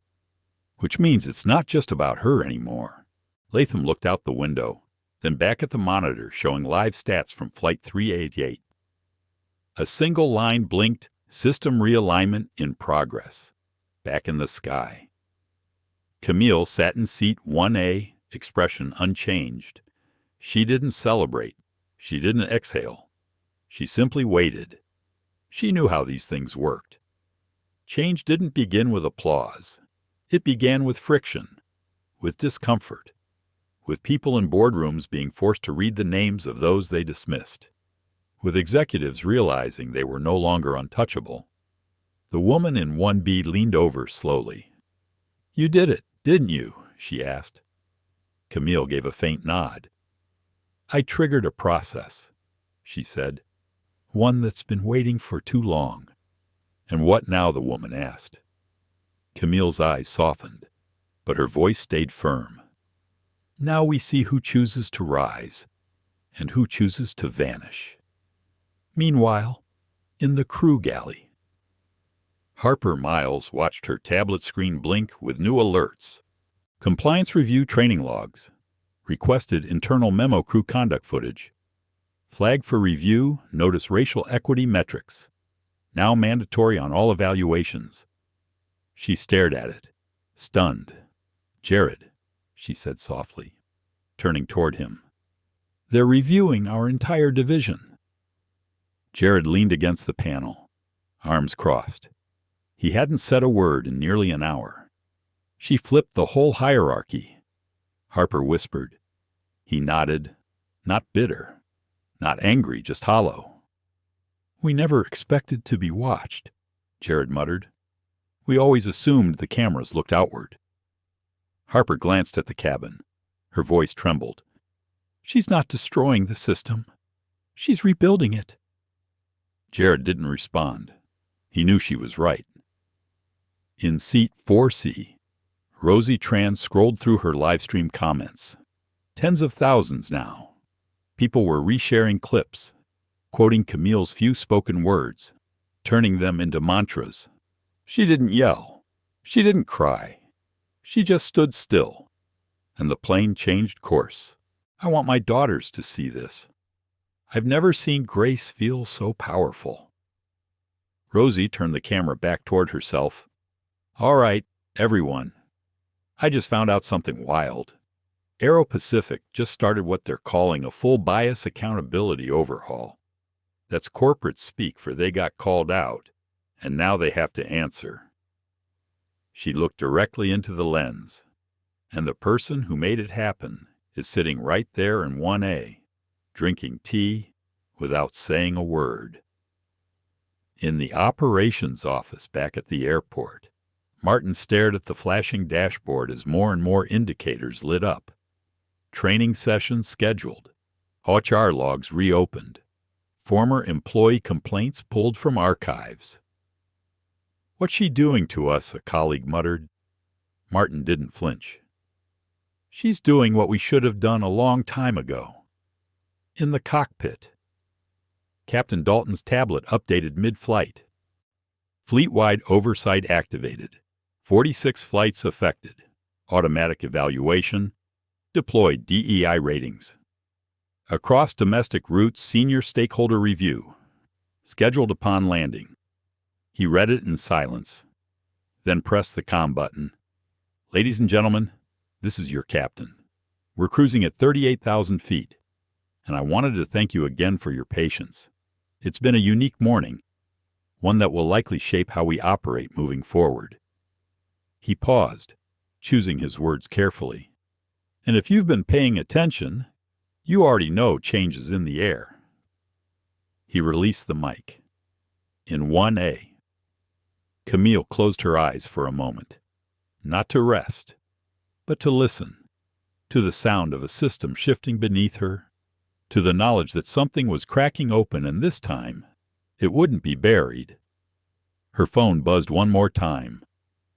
Which means it's not just about her anymore. Latham looked out the window, then back at the monitor showing live stats from Flight 388. A single line blinked, system realignment in progress, back in the sky. Camille sat in seat 1A, expression unchanged. She didn't celebrate. She didn't exhale. She simply waited. She knew how these things worked. Change didn't begin with applause. It began with friction, with discomfort, with people in boardrooms being forced to read the names of those they dismissed, with executives realizing they were no longer untouchable. The woman in 1B leaned over slowly. You did it, didn't you? She asked. Camille gave a faint nod. I triggered a process, she said, one that's been waiting for too long. And what now? The woman asked. Camille's eyes softened, but her voice stayed firm. Now we see who chooses to rise and who chooses to vanish. Meanwhile, in the crew galley. Harper Miles watched her tablet screen blink with new alerts. Compliance review training logs. Requested internal memo crew conduct footage. Flag for review, notice racial equity metrics. Now mandatory on all evaluations. She stared at it, stunned. Jared, she said softly, turning toward him. They're reviewing our entire division. Jared leaned against the panel, arms crossed. He hadn't said a word in nearly an hour. She flipped the whole hierarchy. Harper whispered. He nodded, not bitter, not angry, just hollow. We never expected to be watched, Jared muttered. We always assumed the cameras looked outward. Harper glanced at the cabin. Her voice trembled. She's not destroying the system. She's rebuilding it. Jared didn't respond. He knew she was right. In seat 4C, Rosie Tran scrolled through her livestream comments. Tens of thousands now. People were resharing clips, quoting Camille's few spoken words, turning them into mantras. She didn't yell. She didn't cry. She just stood still. And the plane changed course. I want my daughters to see this. I've never seen grace feel so powerful. Rosie turned the camera back toward herself. All right, everyone. I just found out something wild. Aero Pacific just started what they're calling a full bias accountability overhaul. That's corporate speak for they got called out, and now they have to answer. She looked directly into the lens, and the person who made it happen is sitting right there in 1A, drinking tea without saying a word. In the operations office back at the airport, Martin stared at the flashing dashboard as more and more indicators lit up. Training sessions scheduled, HR logs reopened, former employee complaints pulled from archives. What's she doing to us? A colleague muttered. Martin didn't flinch. She's doing what we should have done a long time ago. In the cockpit. Captain Dalton's tablet updated mid-flight. Fleet-wide oversight activated. 46 flights affected. Automatic evaluation. Deployed DEI ratings. Across domestic routes, senior stakeholder review. Scheduled upon landing. He read it in silence, then pressed the comm button. Ladies and gentlemen, this is your captain. We're cruising at 38,000 feet, and I wanted to thank you again for your patience. It's been a unique morning, one that will likely shape how we operate moving forward. He paused, choosing his words carefully. And if you've been paying attention, you already know change is in the air. He released the mic. in 1A. Camille closed her eyes for a moment, not to rest, but to listen, to the sound of a system shifting beneath her, to the knowledge that something was cracking open, and this time it wouldn't be buried. Her phone buzzed one more time.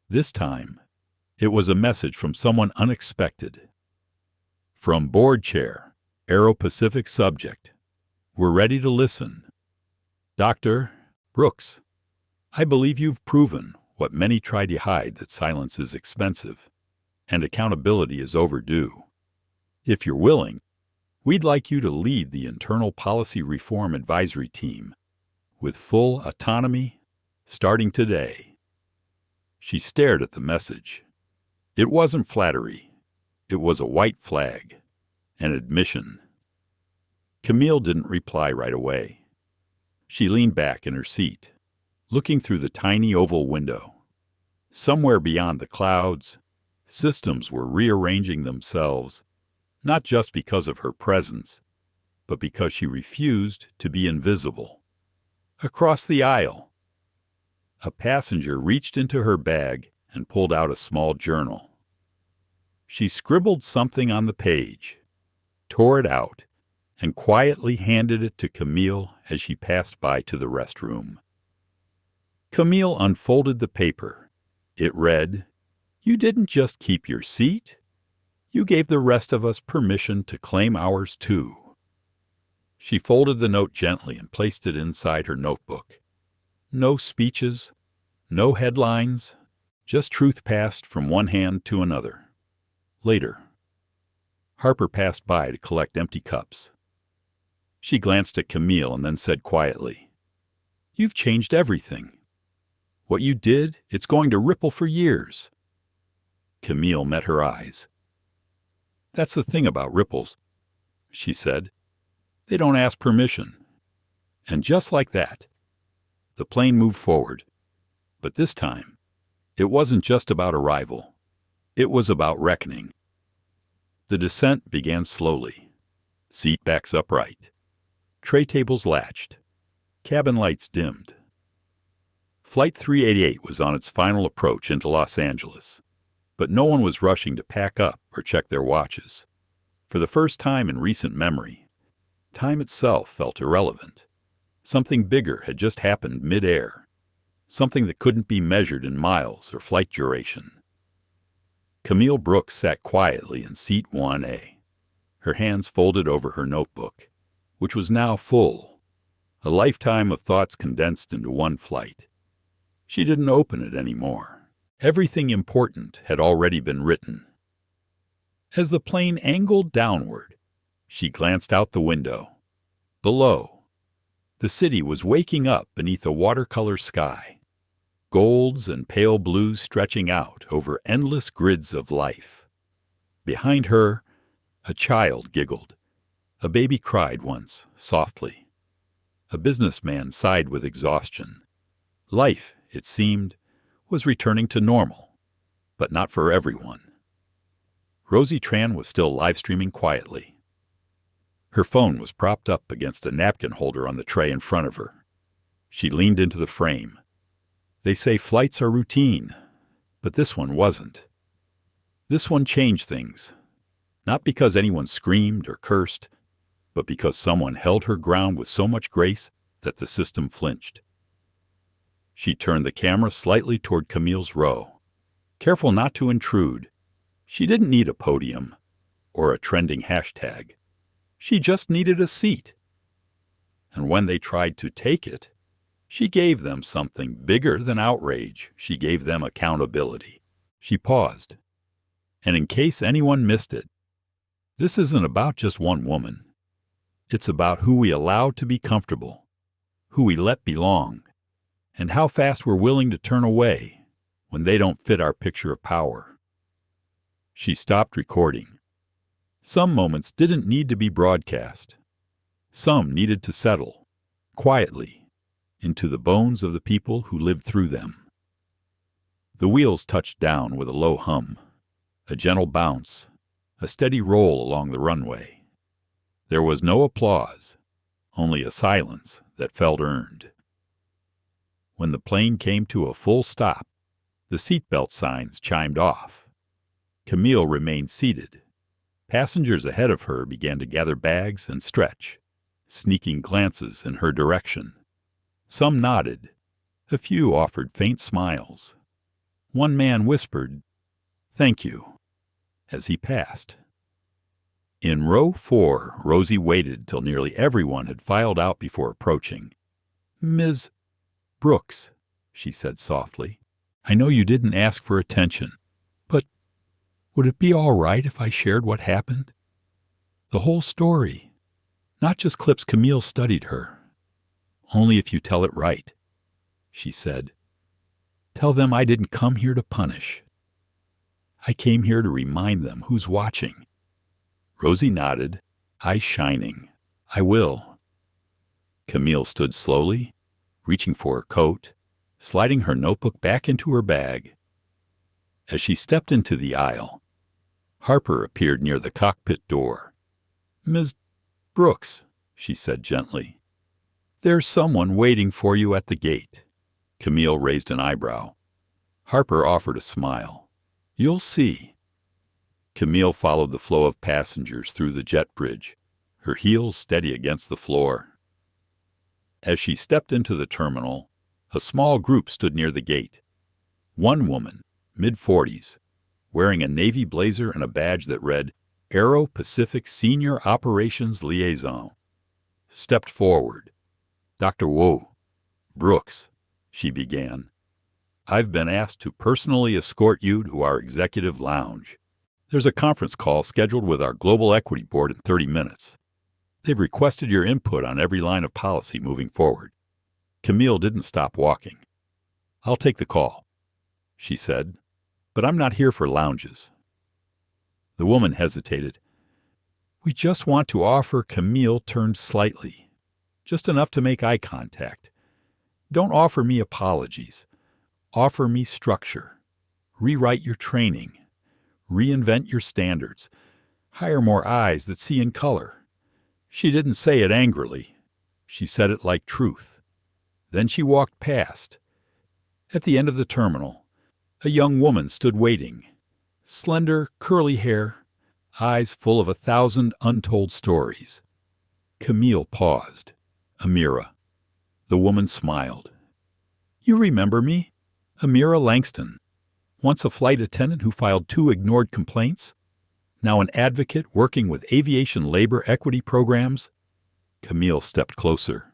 This time, it was a message from someone unexpected. From board chair, Aero Pacific subject. We're ready to listen. Dr. Brooks, I believe you've proven what many try to hide, that silence is expensive and accountability is overdue. If you're willing, we'd like you to lead the Internal Policy Reform Advisory Team with full autonomy starting today. She stared at the message. It wasn't flattery. It was a white flag, an admission. Camille didn't reply right away. She leaned back in her seat, looking through the tiny oval window. Somewhere beyond the clouds, systems were rearranging themselves, not just because of her presence, but because she refused to be invisible. Across the aisle, a passenger reached into her bag and pulled out a small journal. She scribbled something on the page, tore it out, and quietly handed it to Camille as she passed by to the restroom. Camille unfolded the paper. It read, "You didn't just keep your seat. You gave the rest of us permission to claim ours too." She folded the note gently and placed it inside her notebook. No speeches, no headlines, just truth passed from one hand to another. Later, Harper passed by to collect empty cups. She glanced at Camille and then said quietly, "You've changed everything. What you did, it's going to ripple for years." Camille met her eyes. "That's the thing about ripples," she said. "They don't ask permission." And just like that, the plane moved forward. But this time, it wasn't just about arrival. It was about reckoning. The descent began slowly. Seat backs upright. Tray tables latched. Cabin lights dimmed. Flight 388 was on its final approach into Los Angeles, but no one was rushing to pack up or check their watches. For the first time in recent memory, time itself felt irrelevant. Something bigger had just happened mid-air, something that couldn't be measured in miles or flight duration. Camille Brooks sat quietly in seat 1A, her hands folded over her notebook, which was now full, a lifetime of thoughts condensed into one flight. She didn't open it anymore. Everything important had already been written. As the plane angled downward, she glanced out the window. Below, the city was waking up beneath a watercolor sky, golds and pale blues stretching out over endless grids of life. Behind her, a child giggled. A baby cried once, softly. A businessman sighed with exhaustion. Life, it seemed, was returning to normal, but not for everyone. Rosie Tran was still live-streaming quietly. Her phone was propped up against a napkin holder on the tray in front of her. She leaned into the frame. They say flights are routine, but this one wasn't. This one changed things, not because anyone screamed or cursed, but because someone held her ground with so much grace that the system flinched. She turned the camera slightly toward Camille's row, careful not to intrude. She didn't need a podium or a trending hashtag. She just needed a seat. And when they tried to take it, she gave them something bigger than outrage. She gave them accountability. She paused. And in case anyone missed it, this isn't about just one woman. It's about who we allow to be comfortable, who we let belong, and how fast we're willing to turn away when they don't fit our picture of power. She stopped recording. Some moments didn't need to be broadcast. Some needed to settle, quietly, into the bones of the people who lived through them. The wheels touched down with a low hum, a gentle bounce, a steady roll along the runway. There was no applause, only a silence that felt earned. When the plane came to a full stop, the seatbelt signs chimed off. Camille remained seated. Passengers ahead of her began to gather bags and stretch, sneaking glances in her direction. Some nodded. A few offered faint smiles. One man whispered, "Thank you," as he passed. In row 4, Rosie waited till nearly everyone had filed out before approaching. "Ms. Brooks," she said softly, "I know you didn't ask for attention, but would it be all right if I shared what happened? The whole story, not just clips Camille studied her. Only if you tell it right," she said. "Tell them I didn't come here to punish. I came here to remind them who's watching." Rosie nodded, eyes shining. "I will." Camille stood slowly, reaching for her coat, sliding her notebook back into her bag. As she stepped into the aisle, Harper appeared near the cockpit door. "Ms. Brooks," she said gently, "there's someone waiting for you at the gate." Camille raised an eyebrow. Harper offered a smile. "You'll see." Camille followed the flow of passengers through the jet bridge, her heels steady against the floor. As she stepped into the terminal, a small group stood near the gate. One woman, mid-40s, wearing a navy blazer and a badge that read Aero Pacific Senior Operations Liaison, stepped forward. "Dr. Brooks," she began, "I've been asked to personally escort you to our executive lounge. There's a conference call scheduled with our Global Equity Board in 30 minutes. They've requested your input on every line of policy moving forward." Camille didn't stop walking. "I'll take the call," she said, "but I'm not here for lounges." The woman hesitated. "We just want to offer." Camille turned slightly, just enough to make eye contact. "Don't offer me apologies. Offer me structure. Rewrite your training. Reinvent your standards. Hire more eyes that see in color." She didn't say it angrily. She said it like truth. Then she walked past. At the end of the terminal, a young woman stood waiting. Slender, curly hair, eyes full of 1,000 untold stories. Camille paused. "Amira." The woman smiled. "You remember me? Amira Langston. Once a flight attendant who filed 2 ignored complaints, now an advocate working with aviation labor equity programs." Camille stepped closer.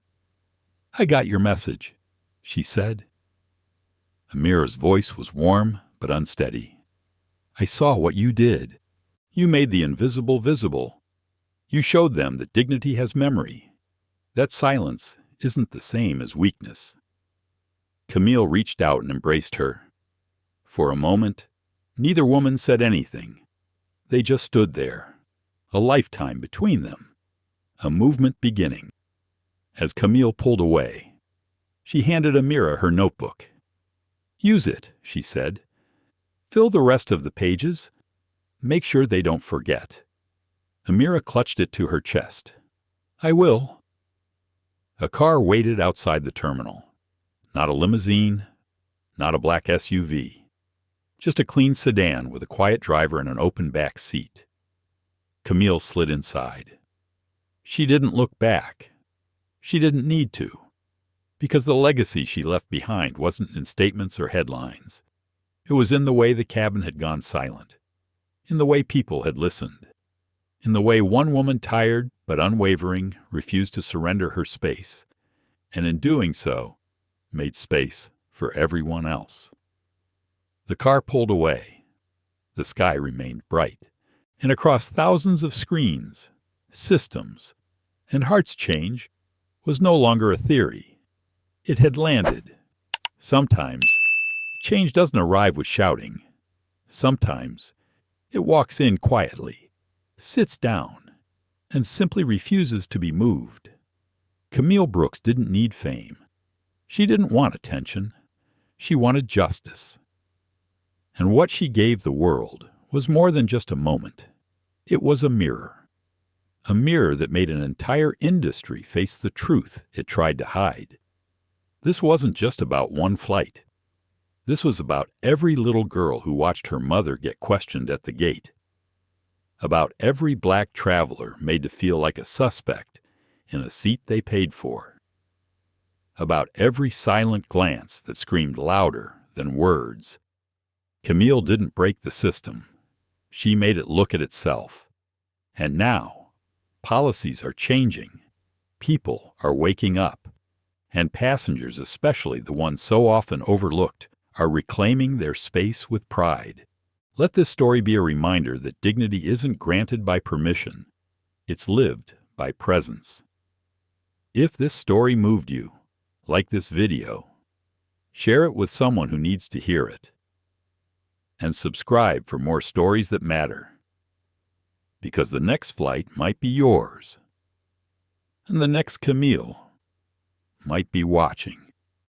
"I got your message," she said. Amira's voice was warm but unsteady. "I saw what you did. You made the invisible visible. You showed them that dignity has memory, that silence isn't the same as weakness." Camille reached out and embraced her. For a moment, neither woman said anything. They just stood there, a lifetime between them, a movement beginning. As Camille pulled away, she handed Amira her notebook. "Use it," she said. "Fill the rest of the pages. Make sure they don't forget." Amira clutched it to her chest. "I will." A car waited outside the terminal. Not a limousine, not a black SUV. Just a clean sedan with a quiet driver and an open back seat. Camille slid inside. She didn't look back. She didn't need to, because the legacy she left behind wasn't in statements or headlines. It was in the way the cabin had gone silent, in the way people had listened, in the way one woman, tired but unwavering, refused to surrender her space, and in doing so, made space for everyone else. The car pulled away. The sky remained bright, and across thousands of screens, systems, and hearts change was no longer a theory. It had landed. Sometimes, change doesn't arrive with shouting. Sometimes, it walks in quietly, sits down, and simply refuses to be moved. Camille Brooks didn't need fame. She didn't want attention. She wanted justice. And what she gave the world was more than just a moment. It was a mirror that made an entire industry face the truth it tried to hide. This wasn't just about one flight. This was about every little girl who watched her mother get questioned at the gate. About every black traveler made to feel like a suspect in a seat they paid for. About every silent glance that screamed louder than words. Camille didn't break the system. She made it look at itself. And now, policies are changing. People are waking up. And passengers, especially the ones so often overlooked, are reclaiming their space with pride. Let this story be a reminder that dignity isn't granted by permission. It's lived by presence. If this story moved you, like this video, share it with someone who needs to hear it. And subscribe for more stories that matter. Because the next flight might be yours. And the next Camille might be watching.